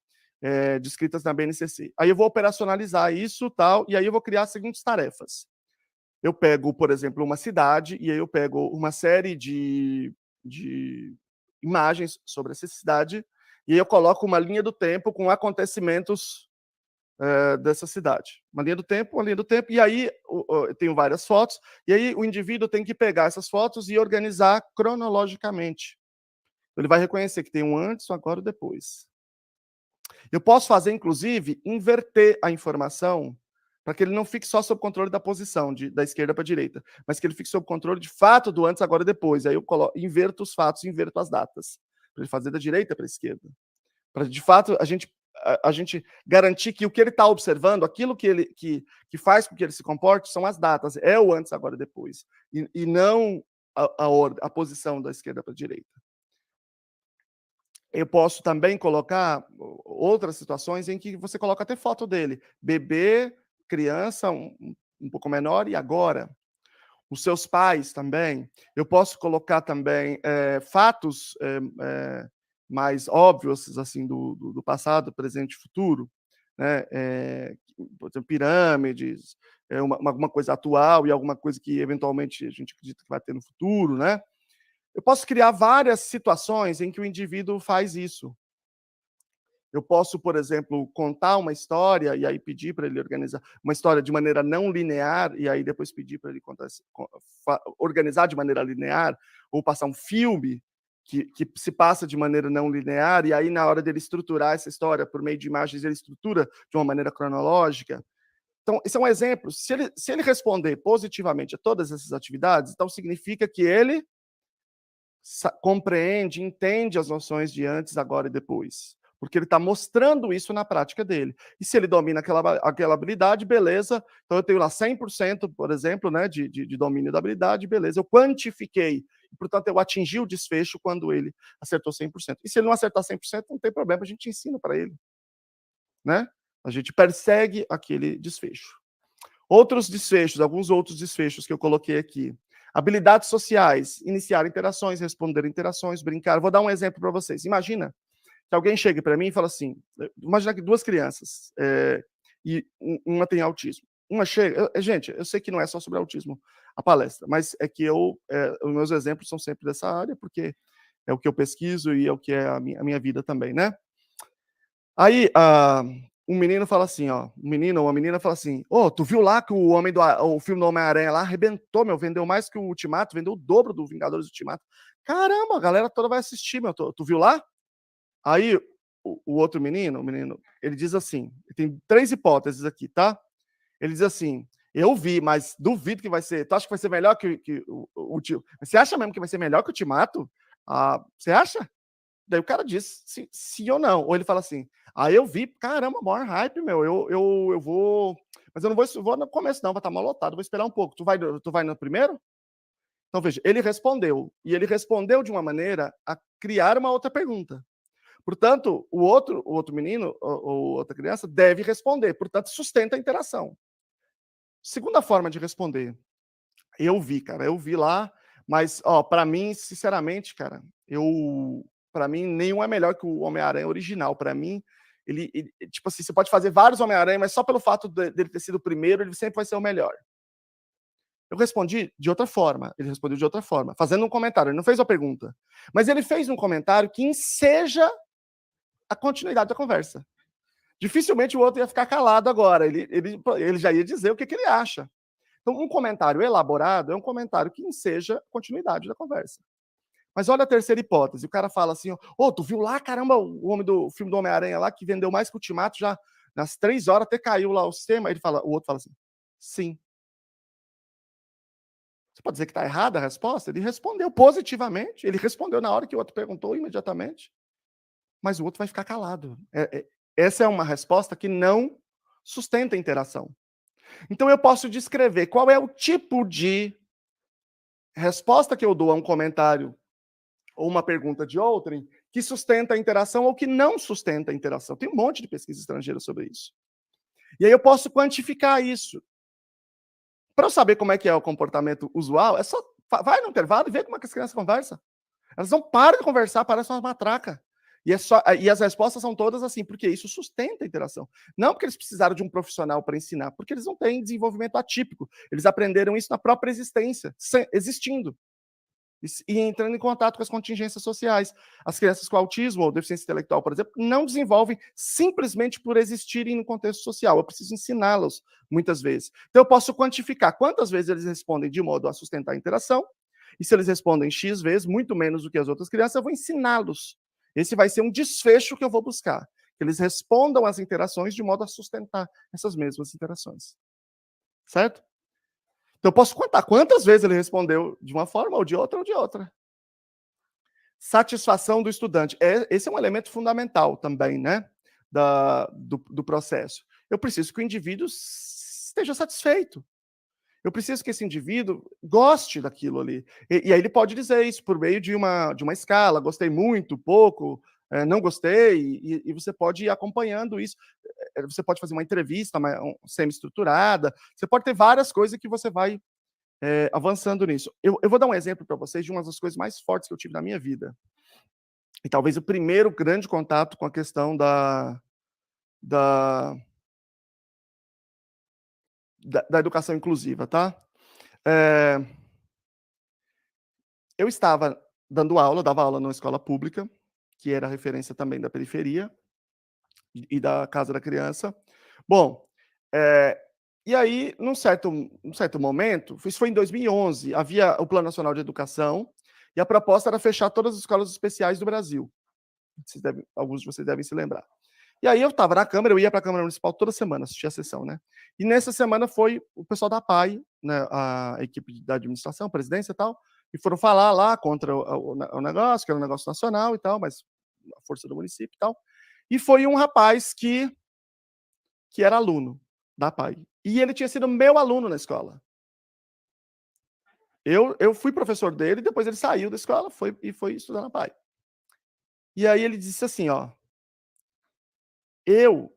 descritas na BNCC. Aí eu vou operacionalizar isso, tal, e aí eu vou criar as seguintes tarefas. Eu pego, por exemplo, uma cidade, e aí eu pego uma série de imagens sobre essa cidade, e aí eu coloco uma linha do tempo com acontecimentos dessa cidade. Uma linha do tempo, e aí eu tenho várias fotos, e aí o indivíduo tem que pegar essas fotos e organizar cronologicamente. Ele vai reconhecer que tem um antes, um agora e um depois. Eu posso fazer, inclusive, inverter a informação para que ele não fique só sob controle da posição, da esquerda para a direita, mas que ele fique sob controle de fato do antes, agora e depois. Aí eu inverto os fatos, inverto as datas, para ele fazer da direita para a esquerda. Para, de fato, a gente garantir que o que ele está observando, aquilo que faz com que ele se comporte, são as datas, é o antes, agora e depois, e não a posição da esquerda para a direita. Eu posso também colocar outras situações em que você coloca até foto dele. Bebê, criança, um pouco menor, e agora. Os seus pais também. Eu posso colocar também fatos mais óbvios assim, do passado, presente e futuro. Né? Por exemplo, pirâmides, alguma coisa atual e alguma coisa que, eventualmente, a gente acredita que vai ter no futuro, né? Eu posso criar várias situações em que o indivíduo faz isso. Eu posso, por exemplo, contar uma história e aí pedir para ele organizar uma história de maneira não linear e aí depois pedir para ele organizar de maneira linear, ou passar um filme que se passa de maneira não linear e aí na hora dele estruturar essa história por meio de imagens, ele estrutura de uma maneira cronológica. Então, esse é um exemplo. Se ele responder positivamente a todas essas atividades, então significa que ele compreende, entende as noções de antes, agora e depois. Porque ele está mostrando isso na prática dele. E se ele domina aquela habilidade, beleza. Então eu tenho lá 100%, por exemplo, né, de domínio da habilidade, beleza. Eu quantifiquei. E, portanto, eu atingi o desfecho quando ele acertou 100%. E se ele não acertar 100%, não tem problema, a gente ensina para ele. Né? A gente persegue aquele desfecho. Alguns outros desfechos que eu coloquei aqui. Habilidades sociais, iniciar interações, responder interações, brincar. Vou dar um exemplo para vocês. Imagina que alguém chegue para mim e fala assim, imagina que 2 crianças, e uma tem autismo. Uma chega... Gente, eu sei que não é só sobre autismo a palestra, mas é que os meus exemplos são sempre dessa área, porque é o que eu pesquiso e é o que é a minha vida também, né? Aí, um menino fala assim, um menino ou uma menina fala assim, tu viu lá que o filme do Homem-Aranha lá arrebentou, vendeu mais que o Ultimato, vendeu o dobro do Vingadores Ultimato. Caramba, a galera toda vai assistir, tu viu lá? Aí, o outro menino, ele diz assim, tem 3 hipóteses aqui, tá? Ele diz assim, eu vi, mas duvido que vai ser, tu acha que vai ser melhor que o Ultimato? Você acha mesmo que vai ser melhor que o Ultimato? Você acha? Daí o cara diz sim ou não. Ou ele fala assim, eu vi, caramba, maior hype, eu vou... Mas eu não vou no começo não, vai estar mal lotado, vou esperar um pouco. Tu vai no primeiro? Então, veja, ele respondeu. E ele respondeu de uma maneira a criar uma outra pergunta. Portanto, o outro menino ou outra criança deve responder. Portanto, sustenta a interação. Segunda forma de responder. Eu vi lá, mas, para mim, sinceramente, cara, para mim, nenhum é melhor que o Homem-Aranha original. Para mim, ele, tipo assim, você pode fazer vários Homem-Aranha, mas só pelo fato dele ter sido o primeiro, ele sempre vai ser o melhor. Eu respondi de outra forma, ele respondeu de outra forma, fazendo um comentário, ele não fez a pergunta, mas ele fez um comentário que enseja a continuidade da conversa. Dificilmente o outro ia ficar calado agora, ele já ia dizer o que ele acha. Então, um comentário elaborado é um comentário que enseja a continuidade da conversa. Mas olha a terceira hipótese, o cara fala assim, tu viu lá, caramba, o filme do Homem-Aranha lá, que vendeu mais que o Ultimato, já nas 3 horas até caiu lá o sistema, o outro fala assim, sim. Você pode dizer que está errada a resposta? Ele respondeu positivamente, ele respondeu na hora que o outro perguntou, imediatamente, mas o outro vai ficar calado. Essa é uma resposta que não sustenta a interação. Então eu posso descrever qual é o tipo de resposta que eu dou a um comentário ou uma pergunta de outrem que sustenta a interação ou que não sustenta a interação. Tem um monte de pesquisa estrangeira sobre isso. E aí eu posso quantificar isso. Para eu saber como é que é o comportamento usual, é só vai no intervalo e vê como é que as crianças conversam. Elas não param de conversar, parecem uma matraca. E as respostas são todas assim, porque isso sustenta a interação. Não porque eles precisaram de um profissional para ensinar, porque eles não têm desenvolvimento atípico. Eles aprenderam isso na própria existência, existindo. E entrando em contato com as contingências sociais. As crianças com autismo ou deficiência intelectual, por exemplo, não desenvolvem simplesmente por existirem no contexto social. Eu preciso ensiná-los muitas vezes. Então eu posso quantificar quantas vezes eles respondem de modo a sustentar a interação, e se eles respondem X vezes, muito menos do que as outras crianças, eu vou ensiná-los. Esse vai ser um desfecho que eu vou buscar. Que eles respondam às interações de modo a sustentar essas mesmas interações. Certo? Então, eu posso contar quantas vezes ele respondeu de uma forma, ou de outra. Satisfação do estudante. Esse é um elemento fundamental também, né? Do processo. Eu preciso que o indivíduo esteja satisfeito. Eu preciso que esse indivíduo goste daquilo ali. E aí ele pode dizer isso por meio de uma escala. Gostei muito, pouco, não gostei. E você pode ir acompanhando isso. Você pode fazer uma entrevista semi-estruturada. Você pode ter várias coisas que você vai avançando nisso. Eu vou dar um exemplo para vocês de uma das coisas mais fortes que eu tive na minha vida. E talvez o primeiro grande contato com a questão da educação inclusiva, tá? Eu estava dando aula, dava aula numa escola pública, que era referência também da periferia e da Casa da Criança. Bom, e aí, num certo momento, isso foi em 2011, havia o Plano Nacional de Educação, e a proposta era fechar todas as escolas especiais do Brasil. Alguns de vocês devem se lembrar. E aí eu estava na Câmara, eu ia para a Câmara Municipal toda semana, assistir a sessão, né? E nessa semana foi o pessoal da PAI, né, a equipe da administração, presidência e tal, e foram falar lá contra o negócio, que era um negócio nacional e tal, mas a força do município e tal. E foi um rapaz que era aluno da PAI. E ele tinha sido meu aluno na escola. Eu fui professor dele, depois ele saiu da escola e foi estudar na PAI. E aí ele disse assim, eu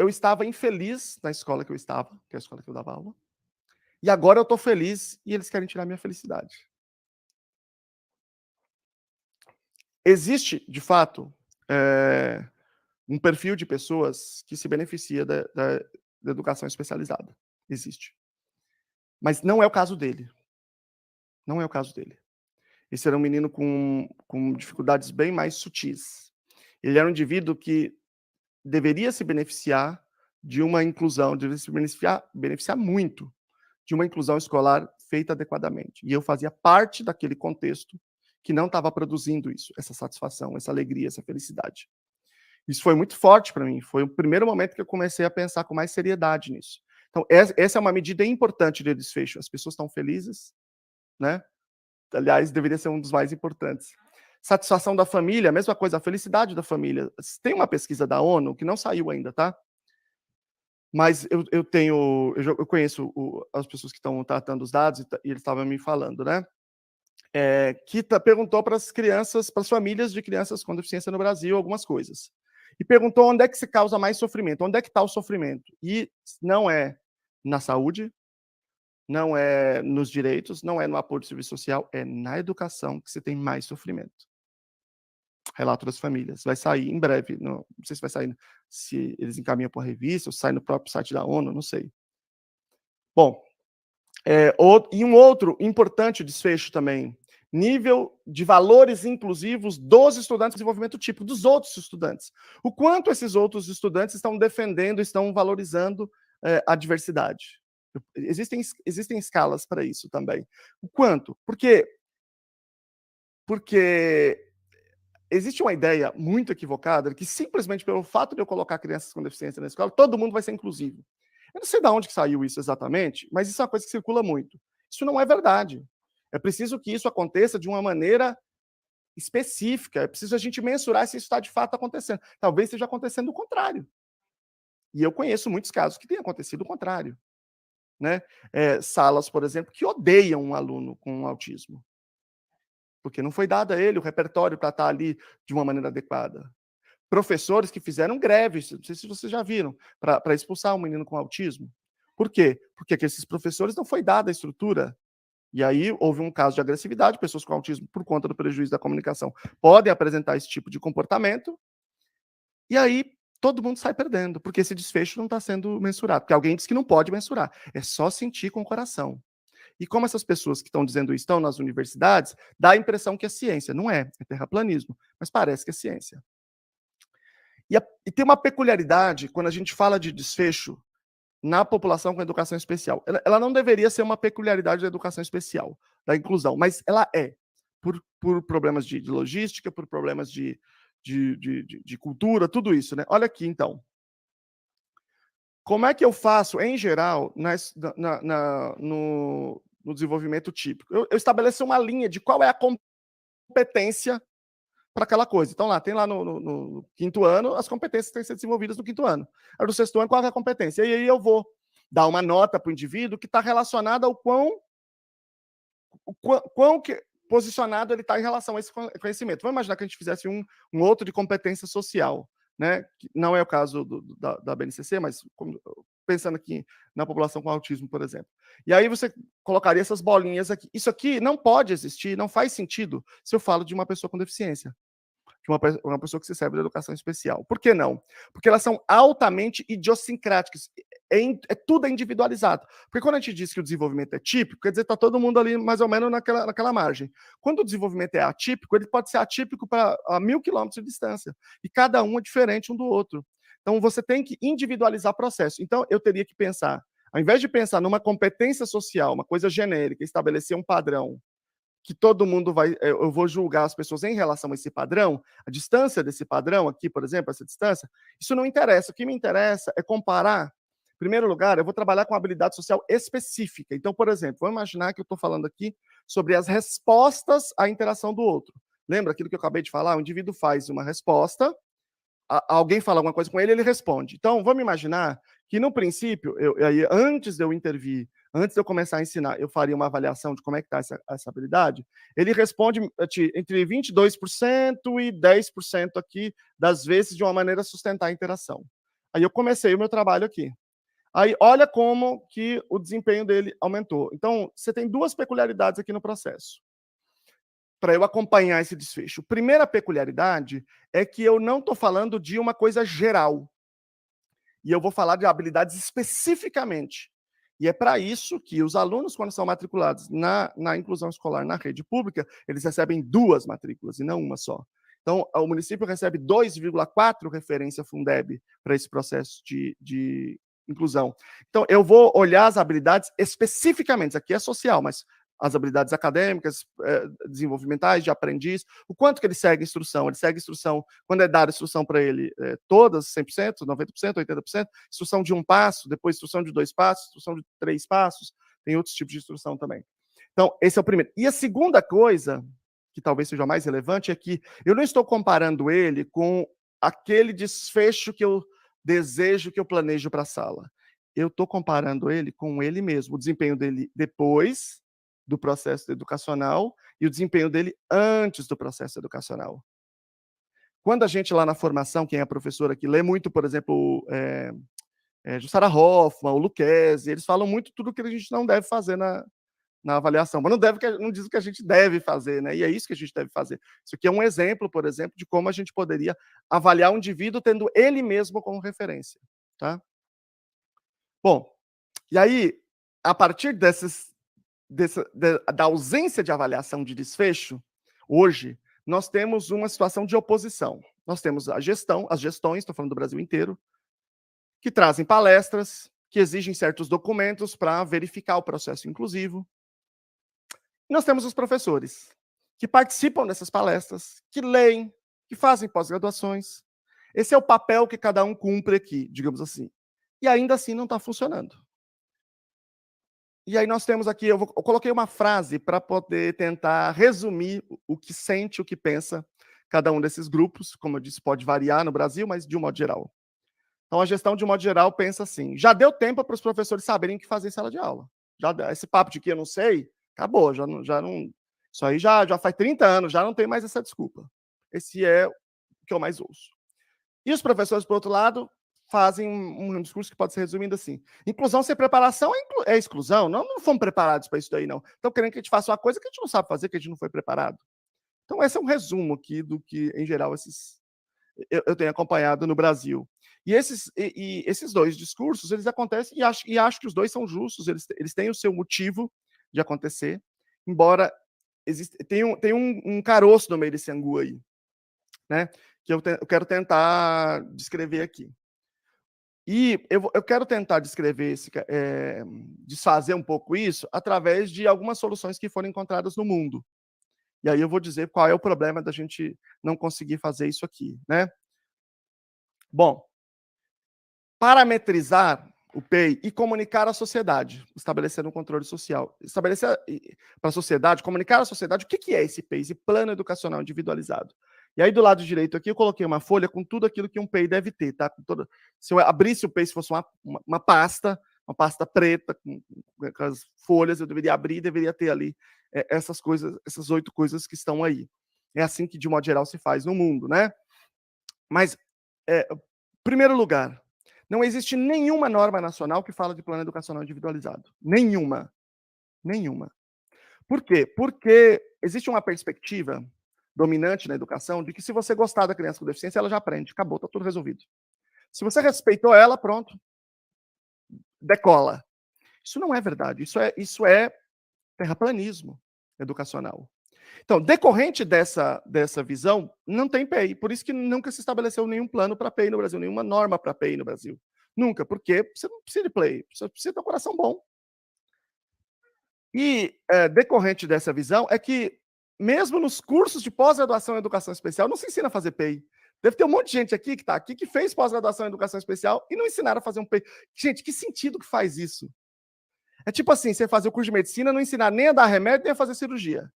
estava infeliz na escola que eu estava, que é a escola que eu dava aula, e agora eu estou feliz e eles querem tirar minha felicidade. Existe, de fato, um perfil de pessoas que se beneficia da educação especializada. Existe. Mas não é o caso dele. Não é o caso dele. Esse era um menino com dificuldades bem mais sutis. Ele era um indivíduo que deveria se beneficiar de uma inclusão, deveria se beneficiar muito de uma inclusão escolar feita adequadamente. E eu fazia parte daquele contexto que não estava produzindo isso, essa satisfação, essa alegria, essa felicidade. Isso foi muito forte para mim. Foi o primeiro momento que eu comecei a pensar com mais seriedade nisso. Então, essa é uma medida importante de desfecho. As pessoas estão felizes, né? Aliás, deveria ser um dos mais importantes. Satisfação da família, a mesma coisa, a felicidade da família. Tem uma pesquisa da ONU, que não saiu ainda, tá? Mas eu conheço as pessoas que estão tratando os dados, e eles estavam me falando, né? Que perguntou para as crianças, para as famílias de crianças com deficiência no Brasil, algumas coisas. E perguntou onde é que se causa mais sofrimento, onde é que está o sofrimento. E não é na saúde, não é nos direitos, não é no apoio do serviço social, é na educação que se tem mais sofrimento. Relato das famílias. Vai sair em breve, não sei se vai sair, se eles encaminham para a revista, ou sai no próprio site da ONU, não sei. Bom, E um outro importante desfecho também, nível de valores inclusivos dos estudantes de desenvolvimento típico, dos outros estudantes. O quanto esses outros estudantes estão defendendo, estão valorizando a diversidade. Existem escalas para isso também. O quanto? Porque existe uma ideia muito equivocada que simplesmente pelo fato de eu colocar crianças com deficiência na escola, todo mundo vai ser inclusivo. Eu não sei de onde que saiu isso exatamente, mas isso é uma coisa que circula muito. Isso não é verdade. É preciso que isso aconteça de uma maneira específica. É preciso a gente mensurar se isso está de fato acontecendo. Talvez esteja acontecendo o contrário. E eu conheço muitos casos que tem acontecido o contrário. Né? Salas, por exemplo, que odeiam um aluno com autismo. Porque não foi dado a ele o repertório para estar ali de uma maneira adequada. Professores que fizeram greves, não sei se vocês já viram, para expulsar um menino com autismo. Por quê? Porque esses professores não foi dada a estrutura. E aí houve um caso de agressividade, pessoas com autismo, por conta do prejuízo da comunicação, podem apresentar esse tipo de comportamento, e aí todo mundo sai perdendo, porque esse desfecho não está sendo mensurado, porque alguém diz que não pode mensurar, é só sentir com o coração. E como essas pessoas que estão dizendo isso estão nas universidades, dá a impressão que é ciência. Não é, é terraplanismo, mas parece que é ciência. E tem uma peculiaridade, quando a gente fala de desfecho na população com educação especial. Ela não deveria ser uma peculiaridade da educação especial, da inclusão, mas ela é, por problemas de logística, por problemas de cultura, tudo isso. Né? Olha aqui, então. Como é que eu faço, em geral, no desenvolvimento típico? Eu estabeleço uma linha de qual é a competência para aquela coisa. Então, tem lá no quinto ano, as competências têm que ser desenvolvidas no quinto ano. Aí, no sexto ano, qual é a competência? E aí eu vou dar uma nota para o indivíduo que está relacionada ao quão posicionado ele está em relação a esse conhecimento. Vamos imaginar que a gente fizesse um outro de competência social. Né? Que não é o caso da BNCC, mas pensando aqui na população com autismo, por exemplo. E aí você colocaria essas bolinhas aqui. Isso aqui não pode existir, não faz sentido se eu falo de uma pessoa com deficiência, de uma pessoa que se serve de educação especial. Por que não? Porque elas são altamente idiosincráticas. Tudo é individualizado. Porque quando a gente diz que o desenvolvimento é típico, quer dizer que está todo mundo ali mais ou menos naquela margem. Quando o desenvolvimento é atípico, ele pode ser atípico para 1.000 quilômetros de distância. E cada um é diferente um do outro. Então, você tem que individualizar o processo. Então, eu teria que pensar, ao invés de pensar numa competência social, uma coisa genérica, estabelecer um padrão, que todo mundo eu vou julgar as pessoas em relação a esse padrão, a distância desse padrão aqui, por exemplo, essa distância, isso não interessa. O que me interessa é comparar. Em primeiro lugar, eu vou trabalhar com habilidade social específica. Então, por exemplo, vamos imaginar que eu estou falando aqui sobre as respostas à interação do outro. Lembra aquilo que eu acabei de falar? O indivíduo faz uma resposta, alguém fala alguma coisa com ele, ele responde. Então, vamos imaginar que, no princípio, antes de eu intervir, antes de eu começar a ensinar, eu faria uma avaliação de como é que está essa habilidade. Ele responde entre 22% e 10% aqui, das vezes, de uma maneira a sustentar a interação. Aí eu comecei o meu trabalho aqui. Aí, olha como que o desempenho dele aumentou. Então, você tem duas peculiaridades aqui no processo, para eu acompanhar esse desfecho. Primeira peculiaridade é que eu não estou falando de uma coisa geral. E eu vou falar de habilidades especificamente. E é para isso que os alunos, quando são matriculados na inclusão escolar na rede pública, eles recebem 2 matrículas e não uma só. Então, o município recebe 2,4 referência Fundeb para esse processo de inclusão. Então, eu vou olhar as habilidades especificamente. Isso aqui é social, mas as habilidades acadêmicas, desenvolvimentais, de aprendiz, o quanto que ele segue instrução. Ele segue instrução, quando é dada instrução para ele, todas, 100%, 90%, 80%, instrução de 1 passo, depois instrução de 2 passos, instrução de 3 passos, tem outros tipos de instrução também. Então, esse é o primeiro. E a segunda coisa, que talvez seja mais relevante, é que eu não estou comparando ele com aquele desfecho que eu desejo, que eu planejo para a sala. Eu estou comparando ele com ele mesmo, o desempenho dele depois do processo educacional e o desempenho dele antes do processo educacional. Quando a gente lá na formação, quem é professor aqui, lê muito, por exemplo, Jussara Hoffmann, o Lucchesi, eles falam muito tudo que a gente não deve fazer na avaliação, mas não diz o que a gente deve fazer, né? E é isso que a gente deve fazer. Isso aqui é um exemplo, por exemplo, de como a gente poderia avaliar um indivíduo tendo ele mesmo como referência, tá? Bom, e aí, a partir desses da ausência de avaliação de desfecho, hoje, nós temos uma situação de oposição. Nós temos as gestões, estou falando do Brasil inteiro, que trazem palestras, que exigem certos documentos para verificar o processo inclusivo. E nós temos os professores, que participam dessas palestras, que leem, que fazem pós-graduações. Esse é o papel que cada um cumpre aqui, digamos assim. E ainda assim não está funcionando. E aí nós temos aqui, eu coloquei uma frase para poder tentar resumir o que sente, o que pensa cada um desses grupos. Como eu disse, pode variar no Brasil, mas de um modo geral. Então a gestão, de um modo geral, pensa assim: já deu tempo para os professores saberem o que fazer em sala de aula. Esse papo de que eu não sei, acabou. Isso aí já faz 30 anos, já não tem mais essa desculpa. Esse é o que eu mais ouço. E os professores, por outro lado, fazem um discurso que pode ser resumido assim: inclusão sem preparação é exclusão. Não fomos preparados para isso daí, não. Estão querendo que a gente faça uma coisa que a gente não sabe fazer, que a gente não foi preparado. Então, esse é um resumo aqui do que, em geral, eu tenho acompanhado no Brasil. E esses dois discursos, eles acontecem, e acho que os dois são justos, eles têm o seu motivo de acontecer, embora tenha um caroço no meio desse angu aí, né? Que eu quero tentar descrever aqui. E eu quero tentar descrever, desfazer um pouco isso, através de algumas soluções que foram encontradas no mundo. E aí eu vou dizer qual é o problema da gente não conseguir fazer isso aqui, né? Bom, parametrizar o PEI e comunicar à sociedade, estabelecer um controle social. Estabelecer para a sociedade, comunicar à sociedade o que é esse PEI, esse plano educacional individualizado. E aí, do lado direito aqui, eu coloquei uma folha com tudo aquilo que um PEI deve ter, tá? Se eu abrisse o PEI, se fosse uma pasta preta, com as folhas, eu deveria abrir e deveria ter ali essas 8 coisas que estão aí. É assim que, de modo geral, se faz no mundo, né? Mas, em primeiro lugar, não existe nenhuma norma nacional que fala de plano educacional individualizado. Nenhuma. Por quê? Porque existe uma perspectiva dominante na educação de que se você gostar da criança com deficiência, ela já aprende. Acabou, está tudo resolvido. Se você respeitou ela, pronto. Decola. Isso não é verdade. Isso é terraplanismo educacional. Então, decorrente dessa visão, não tem PEI. Por isso que nunca se estabeleceu nenhum plano para PEI no Brasil, nenhuma norma para PEI no Brasil. Nunca, porque você não precisa de PEI, você precisa ter um coração bom. E decorrente dessa visão é que, mesmo nos cursos de pós-graduação em educação especial, não se ensina a fazer PEI. Deve ter um monte de gente aqui que está aqui que fez pós-graduação em educação especial e não ensinaram a fazer um PEI. Gente, que sentido que faz isso? É tipo assim, você fazer o curso de medicina, não ensinar nem a dar remédio, nem a fazer cirurgia.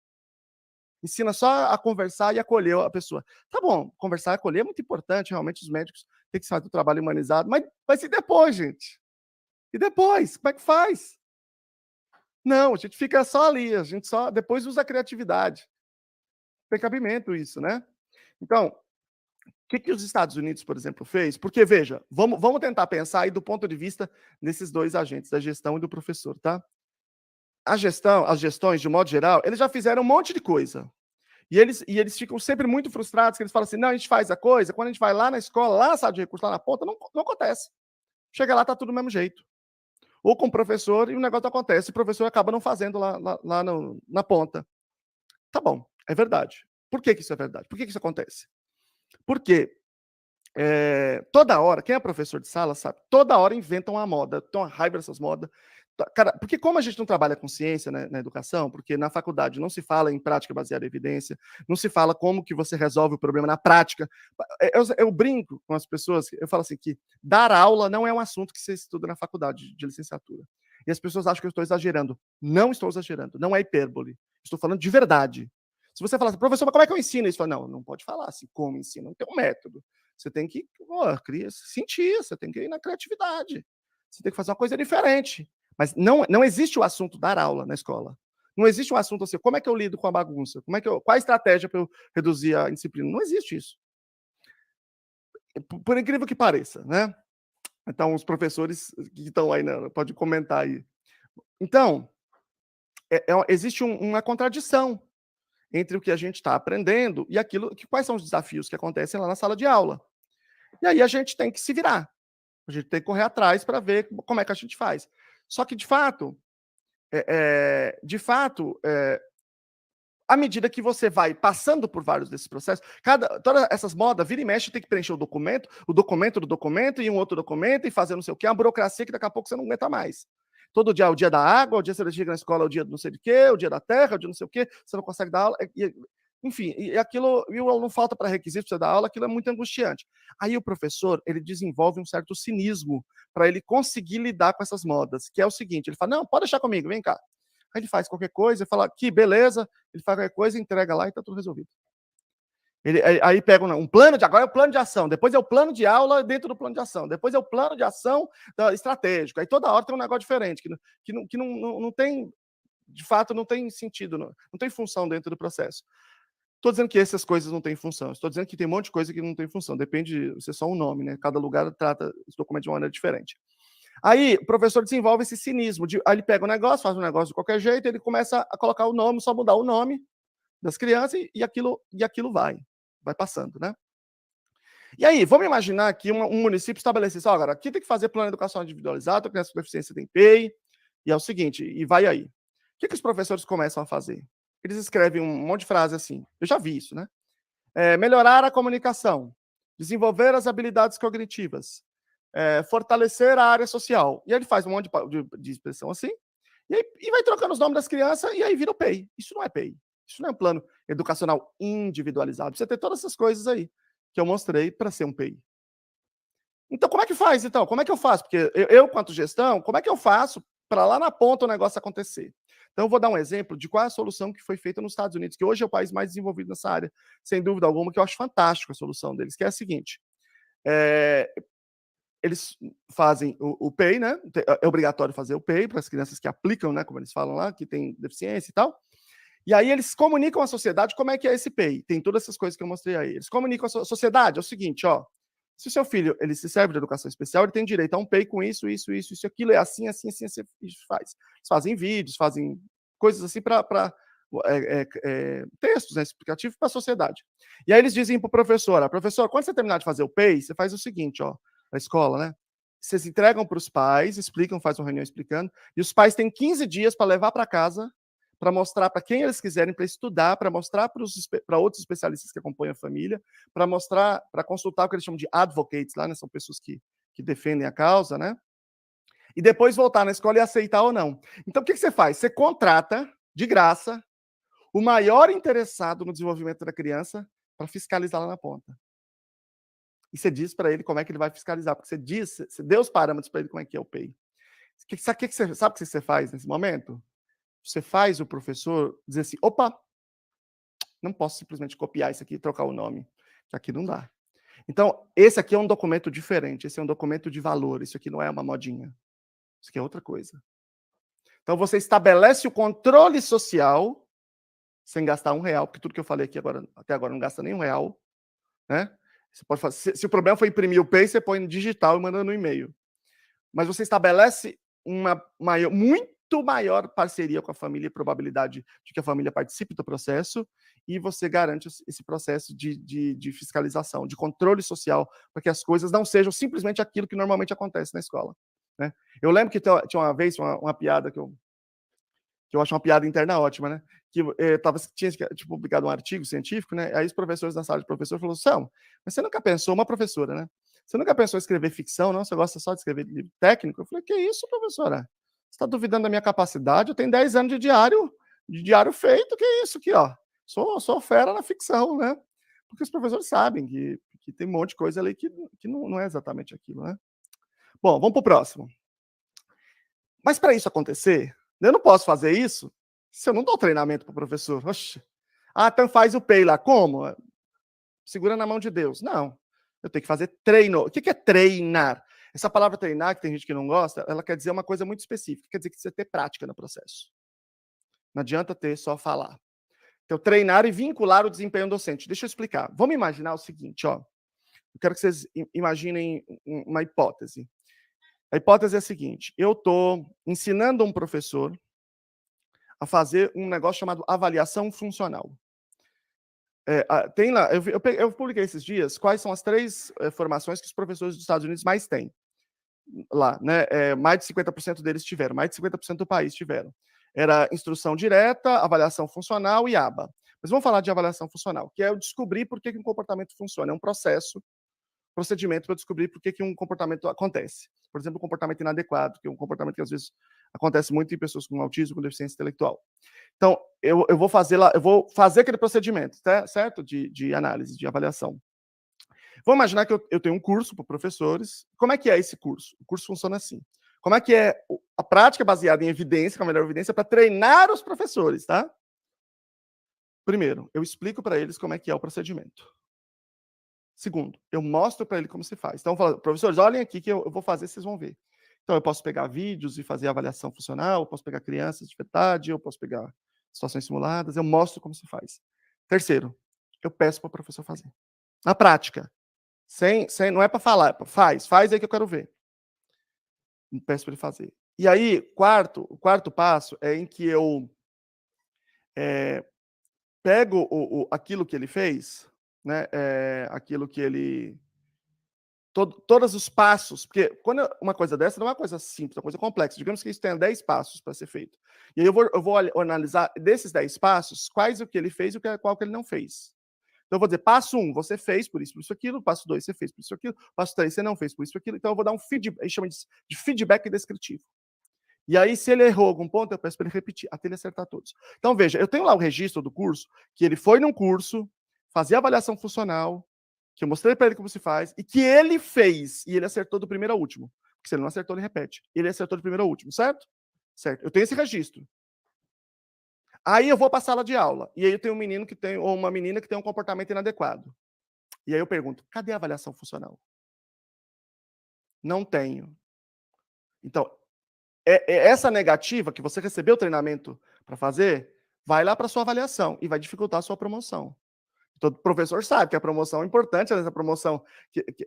Ensina só a conversar e acolher a pessoa. Tá bom, conversar e acolher é muito importante, realmente os médicos têm que fazer o trabalho humanizado, mas e depois, gente? E depois? Como é que faz? Não, a gente fica só ali, a gente só depois usa a criatividade. Tem cabimento isso, né? Então, o que os Estados Unidos, por exemplo, fez? Porque, veja, vamos tentar pensar aí do ponto de vista desses dois agentes, da gestão e do professor, tá? As gestões, de modo geral, eles já fizeram um monte de coisa. E eles ficam sempre muito frustrados, que eles falam assim, não, a gente faz a coisa, quando a gente vai lá na escola, lá na sala de recursos, lá na ponta, não acontece. Chega lá, tá tudo do mesmo jeito. Ou com o professor e o negócio acontece, o professor acaba não fazendo lá na ponta. Tá bom, é verdade. Por que isso é verdade? Por que isso acontece? Porque toda hora, quem é professor de sala sabe, toda hora inventam uma moda, tem uma raiva dessas modas. Cara, porque como a gente não trabalha com ciência, né, na educação, porque na faculdade não se fala em prática baseada em evidência, não se fala como que você resolve o problema na prática. Eu brinco com as pessoas, eu falo assim que dar aula não é um assunto que você estuda na faculdade de licenciatura. E as pessoas acham que eu estou exagerando. Não estou exagerando, não é hipérbole. Estou falando de verdade. Se você falar assim, professor, mas como é que eu ensino isso? Não pode falar assim, como ensino, não tem um método. Você tem que sentir, você tem que ir na criatividade. Você tem que fazer uma coisa diferente. Mas não existe o assunto dar aula na escola. Não existe um assunto assim, como é que eu lido com a bagunça? Qual a estratégia para eu reduzir a indisciplina? Não existe isso. Por incrível que pareça, né? Então, os professores que estão aí, né, podem comentar aí. Então, existe uma contradição entre o que a gente está aprendendo e quais são os desafios que acontecem lá na sala de aula. E aí a gente tem que se virar. A gente tem que correr atrás para ver como é que a gente faz. Só que, de fato, de fato, à medida que você vai passando por vários desses processos, todas essas modas, vira e mexe, tem que preencher o documento do documento, e um outro documento, e fazer não sei o quê, uma burocracia que daqui a pouco você não aguenta mais. Todo dia é o dia da água, o dia que você chega na escola é o dia do não sei de quê, o dia da terra, o dia não sei o quê, você não consegue dar aula, enfim, e aquilo, e o aluno falta para requisito para você dar aula, aquilo é muito angustiante. Aí o professor, ele desenvolve um certo cinismo para ele conseguir lidar com essas modas, que é o seguinte, ele fala, não, pode deixar comigo, vem cá. Aí ele faz qualquer coisa, fala, que beleza, ele faz qualquer coisa, entrega lá e está tudo resolvido. Aí pega um plano agora é o plano de ação, depois é o plano de aula dentro do plano de ação, depois é o plano de ação estratégico, aí toda hora tem um negócio diferente, que não tem, de fato, não tem sentido, não tem função dentro do processo. Estou dizendo que essas coisas não têm função, estou dizendo que tem um monte de coisa que não tem função, depende, isso é só um nome, né? Cada lugar trata esse documento de uma maneira diferente. Aí o professor desenvolve esse cinismo, aí ele pega o negócio, faz um negócio de qualquer jeito, ele começa a colocar o nome, só mudar o nome das crianças e aquilo vai passando, né? E aí, vamos imaginar que um município estabelecesse, agora, aqui tem que fazer plano de educação individualizado, a criança com deficiência tem PEI, e é o seguinte, e vai aí. O que os professores começam a fazer? Eles escrevem um monte de frase assim, eu já vi isso, né? Melhorar a comunicação, desenvolver as habilidades cognitivas, fortalecer a área social. E aí ele faz um monte de expressão assim, e vai trocando os nomes das crianças, e aí vira o PEI. Isso não é PEI. Isso não é um plano educacional individualizado. Você tem todas essas coisas aí que eu mostrei para ser um PEI. Então, como é que faz, então? Como é que eu faço? Porque eu, quanto gestão, como é que eu faço para lá na ponta o negócio acontecer? Então, eu vou dar um exemplo de qual é a solução que foi feita nos Estados Unidos, que hoje é o país mais desenvolvido nessa área, sem dúvida alguma, que eu acho fantástico a solução deles, que é a seguinte. Eles fazem o PEI, né? É obrigatório fazer o PEI para as crianças que aplicam, né? Como eles falam lá, que tem deficiência e tal. E aí eles comunicam à sociedade como é que é esse PEI. Tem todas essas coisas que eu mostrei aí. Eles comunicam à sociedade, é o seguinte, ó. Se o seu filho ele se serve de educação especial, ele tem direito a um PEI com isso, aquilo, é assim, faz. Eles fazem vídeos, fazem coisas assim para textos, né, explicativos para a sociedade. E aí eles dizem para o professor, professor, quando você terminar de fazer o PEI, você faz o seguinte, ó, na escola, né? Vocês entregam para os pais, explicam, faz uma reunião explicando, e os pais têm 15 dias para levar para casa, para mostrar para quem eles quiserem, para estudar, para mostrar para outros especialistas que acompanham a família, para mostrar, para consultar o que eles chamam de advocates lá, né? São pessoas que defendem a causa, né? E depois voltar na escola e aceitar ou não. Então, o que você faz? Você contrata, de graça, o maior interessado no desenvolvimento da criança para fiscalizar lá na ponta. E você diz para ele como é que ele vai fiscalizar, porque você deu os parâmetros para ele como é que é o PEI. Sabe o que você faz nesse momento? Você faz o professor dizer assim, opa, não posso simplesmente copiar isso aqui e trocar o nome, que aqui não dá. Então, esse aqui é um documento diferente, esse é um documento de valor, isso aqui não é uma modinha. Isso aqui é outra coisa. Então, você estabelece o controle social sem gastar R$1, porque tudo que eu falei aqui até agora não gasta nem R$1, né? Você pode fazer, se o problema foi imprimir o PEI, você põe no digital e manda no e-mail. Mas você estabelece uma muito maior parceria com a família e probabilidade de que a família participe do processo, e você garante esse processo de fiscalização, de controle social, para que as coisas não sejam simplesmente aquilo que normalmente acontece na escola, né? Eu lembro que tinha uma vez uma piada que eu acho uma piada interna ótima, né? Que tinha publicado um artigo científico, né? Aí os professores na sala de professor falaram, Sam, mas você nunca pensou, uma professora, né? Você nunca pensou em escrever ficção, não? Você gosta só de escrever livro técnico? Eu falei, que isso, professora? Você está duvidando da minha capacidade? Eu tenho 10 anos de diário feito, que isso aqui, ó. Sou fera na ficção, né? Porque os professores sabem que tem um monte de coisa ali que não é exatamente aquilo, né? Bom, vamos para o próximo. Mas para isso acontecer, eu não posso fazer isso se eu não dou treinamento para o professor. Oxe. Então faz o PEI lá. Como? Segura na mão de Deus. Não. Eu tenho que fazer treino. O que é treinar? Essa palavra treinar, que tem gente que não gosta, ela quer dizer uma coisa muito específica. Quer dizer que você ter prática no processo. Não adianta ter só falar. Então, treinar e vincular o desempenho docente. Deixa eu explicar. Vamos imaginar o seguinte, ó. Eu quero que vocês imaginem uma hipótese. A hipótese é a seguinte. Eu estou ensinando um professor a fazer um negócio chamado avaliação funcional. Tem lá, eu publiquei esses dias quais são as 3 formações que os professores dos Estados Unidos mais têm lá, né? Mais de 50% deles tiveram, mais de 50% do país tiveram. Era instrução direta, avaliação funcional e aba. Mas vamos falar de avaliação funcional, que é eu descobrir por que um comportamento funciona. É um procedimento para descobrir por que um comportamento acontece. Por exemplo, um comportamento inadequado, que é um comportamento que às vezes acontece muito em pessoas com autismo, com deficiência intelectual. Então, eu vou fazer aquele procedimento, tá? Certo? De análise, de avaliação. Vamos imaginar que eu tenho um curso para professores. Como é que é esse curso? O curso funciona assim. Como é que é a prática baseada em evidência, com a melhor evidência, para treinar os professores, tá? Primeiro, eu explico para eles como é que é o procedimento. Segundo, eu mostro para ele como se faz. Então, eu falo, professores, olhem aqui que eu vou fazer, vocês vão ver. Então, eu posso pegar vídeos e fazer avaliação funcional, eu posso pegar crianças de verdade, eu posso pegar situações simuladas, eu mostro como se faz. Terceiro, eu peço para o professor fazer. Na prática. Não é para falar, faz aí que eu quero ver. Eu peço para ele fazer. E aí, o quarto passo é em que eu pego aquilo que ele fez, né? Aquilo que ele... Todos os passos, porque quando uma coisa dessa não é uma coisa simples, é uma coisa complexa. Digamos que isso tenha 10 passos para ser feito. E aí eu vou analisar desses 10 passos, quais o que ele fez e qual que ele não fez. Então eu vou dizer, passo 1, você fez por isso, aquilo. Passo 2, você fez por isso, aquilo. Passo 3, você não fez por isso, aquilo. Então eu vou dar um feedback, a gente chama de feedback descritivo. E aí, se ele errou algum ponto, eu peço para ele repetir, até ele acertar todos. Então, veja, eu tenho lá o registro do curso, que ele foi num curso, fazia avaliação funcional, que eu mostrei para ele como se faz, e que ele fez, e ele acertou do primeiro ao último. Porque se ele não acertou, ele repete. Ele acertou do primeiro ao último, certo? Certo. Eu tenho esse registro. Aí eu vou para a sala de aula, e aí eu tenho um menino que tem, ou uma menina que tem um comportamento inadequado. E aí eu pergunto, cadê a avaliação funcional? Não tenho. Então, essa negativa que você recebeu o treinamento para fazer, vai lá para a sua avaliação e vai dificultar a sua promoção. Todo professor sabe que a promoção é importante, essa promoção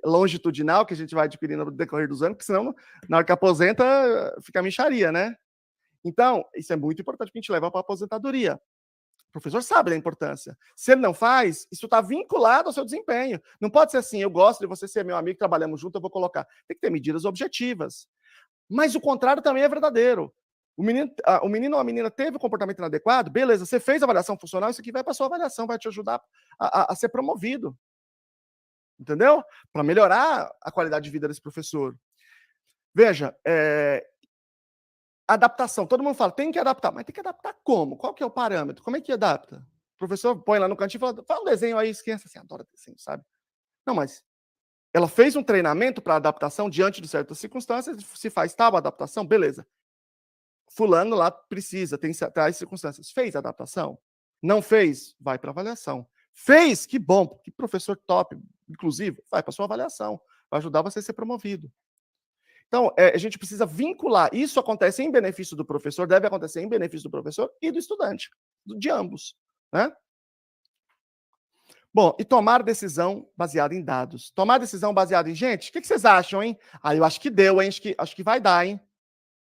longitudinal que a gente vai adquirindo no decorrer dos anos, porque senão, na hora que aposenta, fica mixaria, né? Então, isso é muito importante que a gente leva para a aposentadoria. O professor sabe da importância. Se ele não faz, isso está vinculado ao seu desempenho. Não pode ser assim, eu gosto de você ser meu amigo, trabalhamos junto, eu vou colocar. Tem que ter medidas objetivas. Mas o contrário também é verdadeiro. O menino ou a menina teve um comportamento inadequado, beleza, você fez a avaliação funcional, isso aqui vai para a sua avaliação, vai te ajudar a ser promovido. Entendeu? Para melhorar a qualidade de vida desse professor. Veja, adaptação. Todo mundo fala, tem que adaptar, mas tem que adaptar como? Qual que é o parâmetro? Como é que adapta? O professor põe lá no cantinho e fala, faz um desenho aí, criança assim, adora desenho, sabe? Não, mas ela fez um treinamento para adaptação diante de certas circunstâncias, se faz tal adaptação, beleza. Fulano lá precisa, tem tais circunstâncias. Fez a adaptação? Não fez? Vai para avaliação. Fez? Que bom, que professor top, inclusive, vai para sua avaliação. Vai ajudar você a ser promovido. Então, a gente precisa vincular. Isso acontece em benefício do professor, deve acontecer em benefício do professor e do estudante, de ambos, né? Bom, e tomar decisão baseada em dados. Tomar decisão baseada em... Gente, o que vocês acham, hein? Eu acho que deu, hein? Acho que vai dar, hein?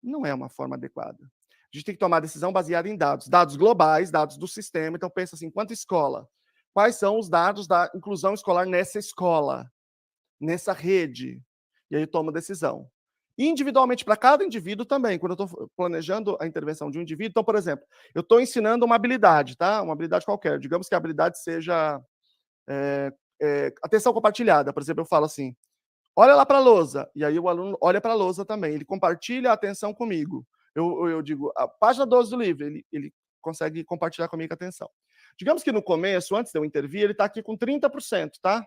Não é uma forma adequada. A gente tem que tomar decisão baseada em dados. Dados globais, dados do sistema. Então, pensa assim, quanto escola? Quais são os dados da inclusão escolar nessa escola? Nessa rede? E aí toma decisão. Individualmente, para cada indivíduo também. Quando eu estou planejando a intervenção de um indivíduo, então, por exemplo, eu estou ensinando uma habilidade, tá? Uma habilidade qualquer. Digamos que a habilidade seja atenção compartilhada. Por exemplo, eu falo assim, olha lá para a lousa. E aí o aluno olha para a lousa também. Ele compartilha a atenção comigo. Eu digo, a página 12 do livro, ele consegue compartilhar comigo a atenção. Digamos que no começo, antes de eu intervir, ele está aqui com 30%, tá?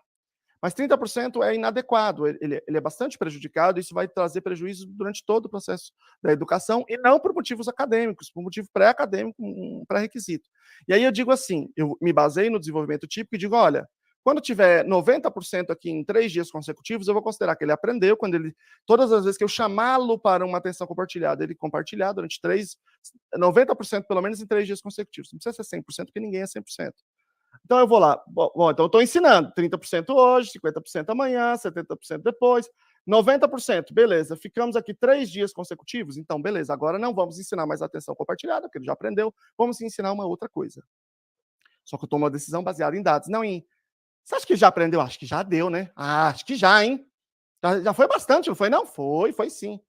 Mas 30% é inadequado, ele é bastante prejudicado, e isso vai trazer prejuízo durante todo o processo da educação, e não por motivos acadêmicos, por motivo pré-acadêmico, um pré-requisito. E aí eu digo assim, eu me baseio no desenvolvimento típico e digo, olha, quando tiver 90% aqui em 3 dias consecutivos, eu vou considerar que ele aprendeu, todas as vezes que eu chamá-lo para uma atenção compartilhada, ele compartilhar durante 90% pelo menos em 3 dias consecutivos. Não precisa ser 100%, porque ninguém é 100%. Então eu vou lá, bom, então eu estou ensinando, 30% hoje, 50% amanhã, 70% depois, 90%, beleza, ficamos aqui 3 dias consecutivos, então beleza, agora não vamos ensinar mais atenção compartilhada, porque ele já aprendeu, vamos ensinar uma outra coisa. Só que eu tomo uma decisão baseada em dados, não em... Você acha que já aprendeu? Acho que já deu, né? Acho que já, hein? Já foi bastante, não foi? Não, foi sim.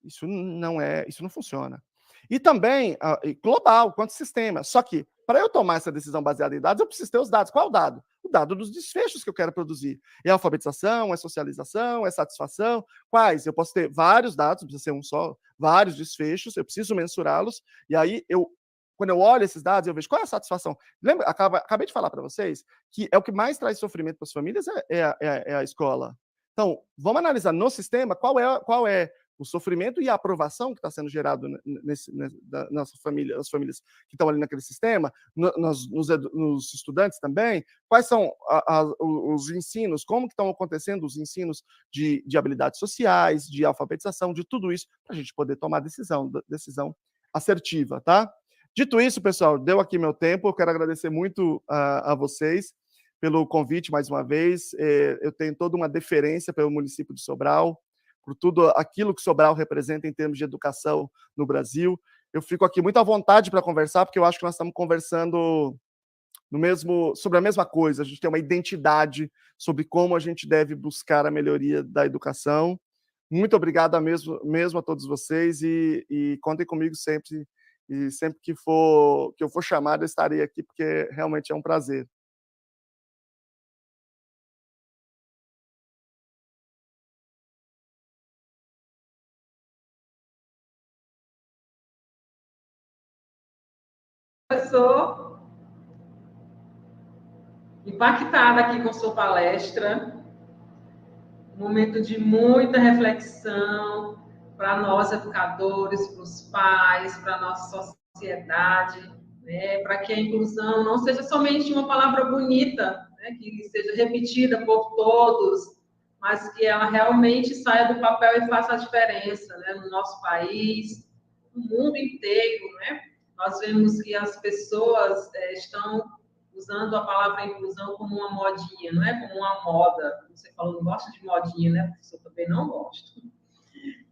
Isso não funciona. E também, global, quanto sistema. Só que, para eu tomar essa decisão baseada em dados, eu preciso ter os dados. Qual o dado? O dado dos desfechos que eu quero produzir. É alfabetização, é socialização, é satisfação? Quais? Eu posso ter vários dados, não precisa ser um só, vários desfechos, eu preciso mensurá-los, e aí quando eu olho esses dados, eu vejo qual é a satisfação. Lembra, acabei de falar para vocês que é o que mais traz sofrimento para as famílias é a escola. Então, vamos analisar no sistema qual é o sofrimento e a aprovação que está sendo gerado nas famílias que estão ali naquele sistema, nos estudantes também, quais são os ensinos, como que estão acontecendo os ensinos de habilidades sociais, de alfabetização, de tudo isso, para a gente poder tomar decisão assertiva, tá? Dito isso, pessoal, deu aqui meu tempo, eu quero agradecer muito a vocês pelo convite mais uma vez, eu tenho toda uma deferência pelo município de Sobral, por tudo aquilo que Sobral representa em termos de educação no Brasil. Eu fico aqui muito à vontade para conversar, porque eu acho que nós estamos conversando sobre a mesma coisa, a gente tem uma identidade sobre como a gente deve buscar a melhoria da educação. Muito obrigado mesmo a todos vocês e contem comigo sempre, e sempre que eu for chamado, eu estarei aqui, porque realmente é um prazer. Professor, impactada aqui com sua palestra, um momento de muita reflexão para nós educadores, para os pais, para a nossa sociedade, né, para que a inclusão não seja somente uma palavra bonita, né, que seja repetida por todos, mas que ela realmente saia do papel e faça a diferença, né, no nosso país, no mundo inteiro, né? Nós vemos que as pessoas estão usando a palavra inclusão como uma modinha, não é como uma moda. Você falou, não gosta de modinha, né? Porque eu também não gosto.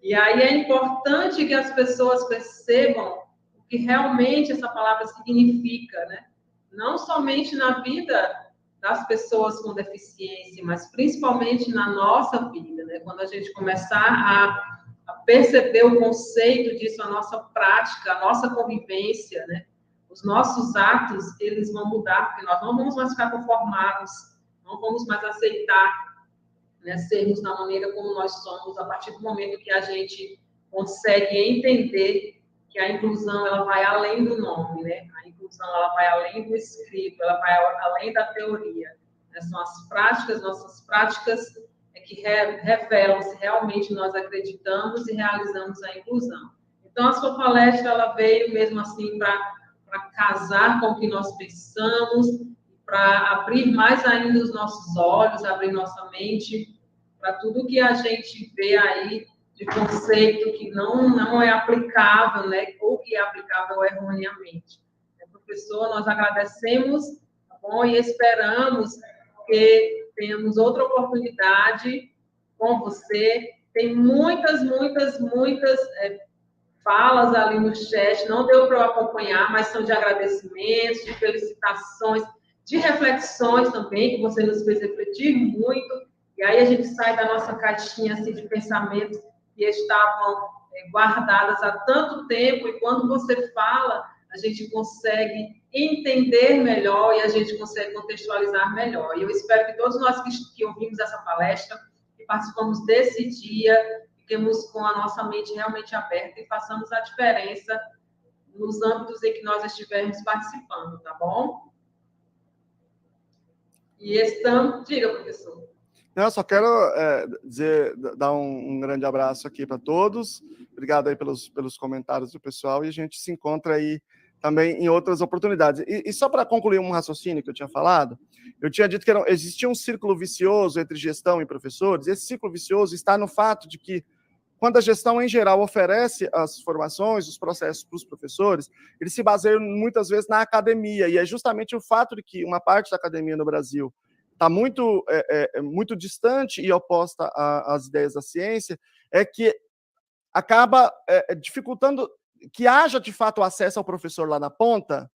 E aí é importante que as pessoas percebam o que realmente essa palavra significa, né? Não somente na vida das pessoas com deficiência, mas principalmente na nossa vida, né? Quando a gente começar a perceber o conceito disso, a nossa prática, a nossa convivência, né? Os nossos atos, eles vão mudar, porque nós não vamos mais ficar conformados, não vamos mais aceitar, né, sermos da maneira como nós somos, a partir do momento que a gente consegue entender que a inclusão, ela vai além do nome, né? A inclusão, ela vai além do escrito, ela vai além da teoria, né? São as práticas, nossas práticas que revelam se realmente nós acreditamos e realizamos a inclusão. Então, a sua palestra, ela veio mesmo assim para casar com o que nós pensamos, para abrir mais ainda os nossos olhos, abrir nossa mente para tudo que a gente vê aí de conceito que não é aplicável, né, ou que é aplicável erroneamente. Professor, nós agradecemos, tá bom? E esperamos que tenhamos outra oportunidade com você. Tem muitas falas ali no chat, não deu para eu acompanhar, mas são de agradecimentos, de felicitações, de reflexões também, que você nos fez refletir muito, e aí a gente sai da nossa caixinha assim, de pensamentos que estavam guardadas há tanto tempo, e quando você fala, a gente consegue entender melhor e a gente consegue contextualizar melhor. E eu espero que todos nós que ouvimos essa palestra, que participamos desse dia, fiquemos com a nossa mente realmente aberta e façamos a diferença nos âmbitos em que nós estivermos participando, tá bom? E diga, professor. Eu só quero dar um grande abraço aqui para todos. Obrigado aí pelos comentários do pessoal e a gente se encontra aí também em outras oportunidades. E só para concluir um raciocínio que eu tinha falado, eu tinha dito que existia um círculo vicioso entre gestão e professores. Esse círculo vicioso está no fato de que, quando a gestão, em geral, oferece as formações, os processos para os professores, eles se baseiam muitas vezes na academia, e é justamente o fato de que uma parte da academia no Brasil está muito distante e oposta às ideias da ciência, é que acaba dificultando que haja, de fato, acesso ao professor lá na ponta,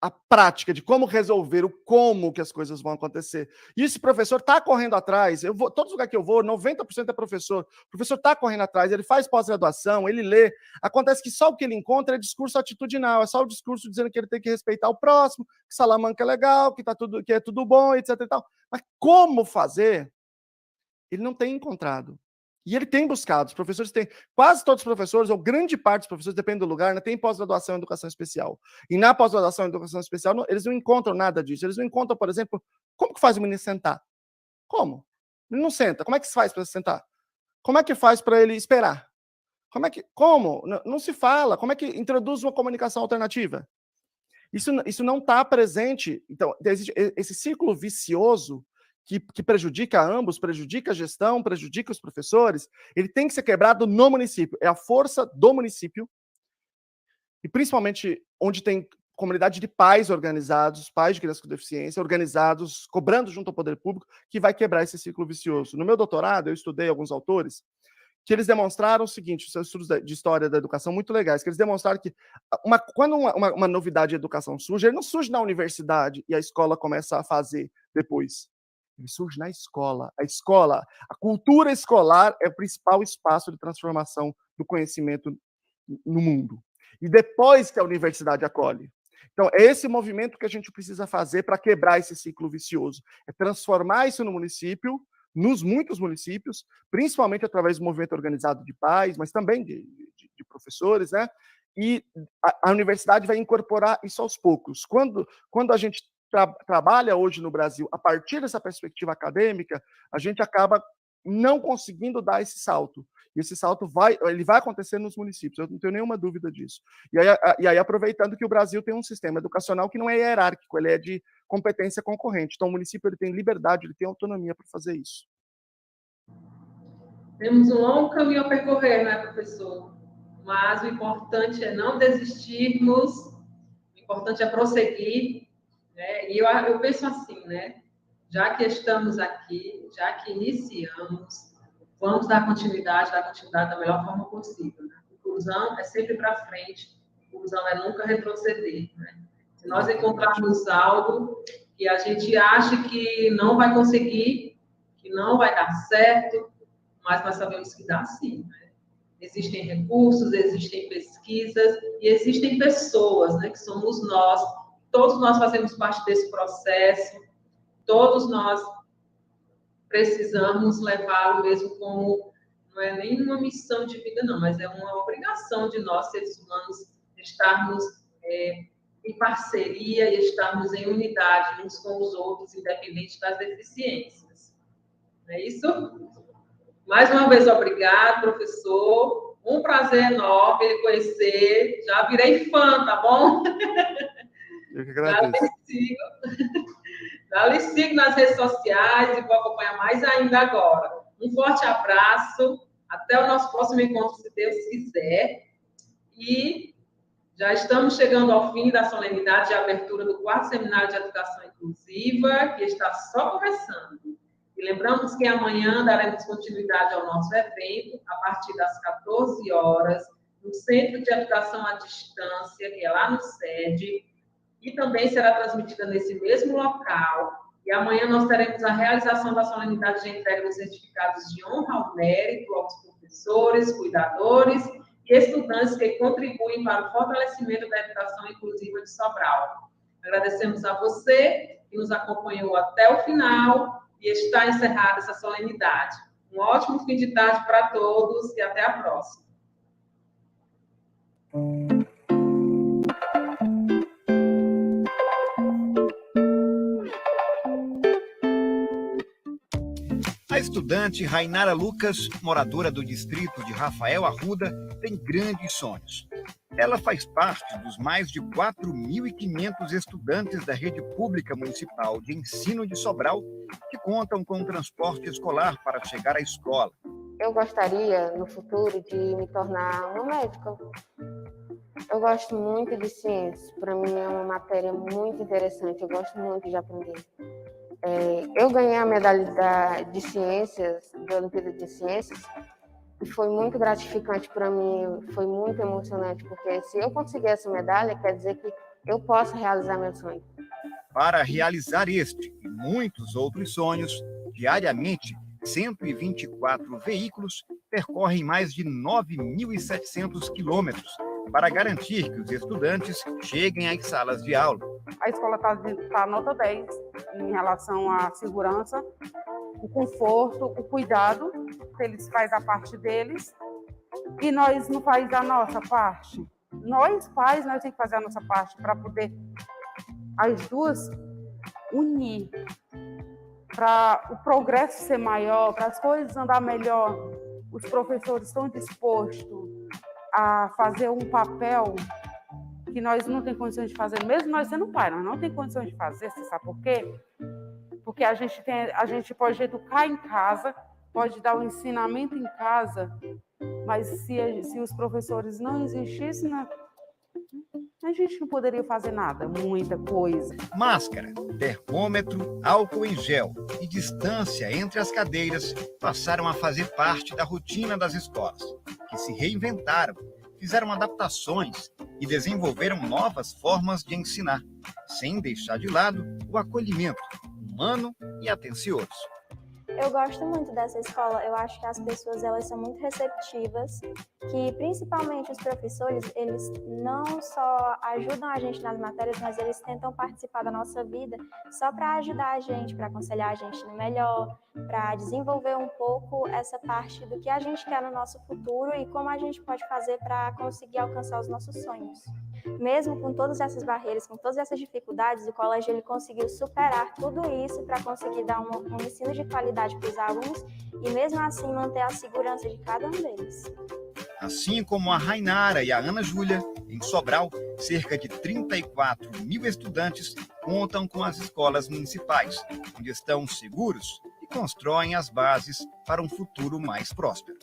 a prática de como resolver, o como que as coisas vão acontecer. E esse professor está correndo atrás. Todos os lugares que eu vou, 90% é professor. O professor está correndo atrás, ele faz pós-graduação, ele lê. Acontece que só o que ele encontra é discurso atitudinal, é só o discurso dizendo que ele tem que respeitar o próximo, que Salamanca é legal, que é tudo bom, etc. E tal. Mas como fazer? Ele não tem encontrado. E ele tem buscado. Os professores têm, quase todos os professores, ou grande parte dos professores, depende do lugar, né, tem pós-graduação em educação especial. E na pós-graduação em educação especial, eles não encontram nada disso. Eles não encontram, por exemplo, como que faz o menino sentar? Como? Ele não senta. Como é que se faz para sentar? Como é que faz para ele esperar? Como? Não se fala. Como é que introduz uma comunicação alternativa? Isso não está presente. Então, existe esse ciclo vicioso que prejudica ambos, prejudica a gestão, prejudica os professores, ele tem que ser quebrado no município. É a força do município, e principalmente onde tem comunidade de pais organizados, pais de crianças com deficiência, organizados, cobrando junto ao poder público, que vai quebrar esse ciclo vicioso. No meu doutorado, eu estudei alguns autores que eles demonstraram o seguinte, são estudos de história da educação muito legais, que eles demonstraram que quando uma novidade de educação surge, ele não surge na universidade e a escola começa a fazer depois. Ele surge na escola. A cultura escolar é o principal espaço de transformação do conhecimento no mundo. E depois que a universidade acolhe. Então, é esse movimento que a gente precisa fazer para quebrar esse ciclo vicioso. É transformar isso no município, nos muitos municípios, principalmente através do movimento organizado de pais, mas também de professores, né? E a universidade vai incorporar isso aos poucos. Quando a gente trabalha hoje no Brasil a partir dessa perspectiva acadêmica, a gente acaba não conseguindo dar esse salto. E esse salto vai acontecer nos municípios, eu não tenho nenhuma dúvida disso. E aí, aproveitando que o Brasil tem um sistema educacional que não é hierárquico, ele é de competência concorrente. Então, o município ele tem liberdade, ele tem autonomia para fazer isso. Temos um longo caminho a percorrer, né, professor? Mas o importante é não desistirmos, o importante é prosseguir. E eu penso assim, né? Já que estamos aqui, já que iniciamos, vamos dar continuidade da melhor forma possível. Né? Inclusão é sempre para frente, inclusão é nunca retroceder. Né? Se nós encontrarmos algo que a gente acha que não vai conseguir, que não vai dar certo, mas nós sabemos que dá sim. Né? Existem recursos, existem pesquisas e existem pessoas, né, que somos nós. Todos nós fazemos parte desse processo, todos nós precisamos levá-lo mesmo como, não é nem uma missão de vida, não, mas é uma obrigação de nós, seres humanos, estarmos em parceria e estarmos em unidade uns com os outros, independente das deficiências. Não é isso? Mais uma vez, obrigado, professor. Um prazer enorme lhe conhecer. Já virei fã, tá bom? Eu que agradeço. Já lhe sigo nas redes sociais e vou acompanhar mais ainda agora. Um forte abraço. Até o nosso próximo encontro, se Deus quiser. E já estamos chegando ao fim da solenidade de abertura do 4º Seminário de Educação Inclusiva, que está só começando. E lembramos que amanhã daremos continuidade ao nosso evento, a partir das 14 horas, no Centro de Educação à Distância, que é lá no SED, e também será transmitida nesse mesmo local. E amanhã nós teremos a realização da solenidade de entrega dos certificados de honra ao mérito aos professores, cuidadores e estudantes que contribuem para o fortalecimento da educação inclusiva de Sobral. Agradecemos a você que nos acompanhou até o final e está encerrada essa solenidade. Um ótimo fim de tarde para todos e até a próxima. A estudante Rainara Lucas, moradora do distrito de Rafael Arruda, tem grandes sonhos. Ela faz parte dos mais de 4.500 estudantes da rede pública municipal de ensino de Sobral que contam com transporte escolar para chegar à escola. Eu gostaria, no futuro, de me tornar uma médica. Eu gosto muito de ciências. Para mim é uma matéria muito interessante. Eu gosto muito de aprender. Eu ganhei a medalha de ciências, da Olimpíada de Ciências, e foi muito gratificante para mim, foi muito emocionante, porque se eu conseguir essa medalha, quer dizer que eu posso realizar meu sonho. Para realizar este e muitos outros sonhos, diariamente, 124 veículos percorrem mais de 9.700 quilômetros para garantir que os estudantes cheguem às salas de aula. A escola está nota 10 em relação à segurança, o conforto, o cuidado, eles fazem a parte deles e nós não fazemos a nossa parte. Nós, pais, nós temos que fazer a nossa parte para poder as duas unir, para o progresso ser maior, para as coisas andar melhor. Os professores estão dispostos a fazer um papel que nós não temos condições de fazer, mesmo nós sendo pai, nós não temos condições de fazer, você sabe por quê? Porque a gente pode educar em casa, pode dar o ensinamento em casa, mas se os professores não existissem, a gente não poderia fazer nada, muita coisa. Máscara, termômetro, álcool em gel e distância entre as cadeiras passaram a fazer parte da rotina das escolas, que se reinventaram, fizeram adaptações e desenvolveram novas formas de ensinar, sem deixar de lado o acolhimento humano e atencioso. Eu gosto muito dessa escola, eu acho que as pessoas elas são muito receptivas, que principalmente os professores, eles não só ajudam a gente nas matérias, mas eles tentam participar da nossa vida só para ajudar a gente, para aconselhar a gente no melhor, para desenvolver um pouco essa parte do que a gente quer no nosso futuro e como a gente pode fazer para conseguir alcançar os nossos sonhos. Mesmo com todas essas barreiras, com todas essas dificuldades, o colégio ele conseguiu superar tudo isso para conseguir dar um ensino de qualidade para os alunos e mesmo assim manter a segurança de cada um deles. Assim como a Rainara e a Ana Júlia, em Sobral, cerca de 34 mil estudantes contam com as escolas municipais, onde estão seguros e constroem as bases para um futuro mais próspero.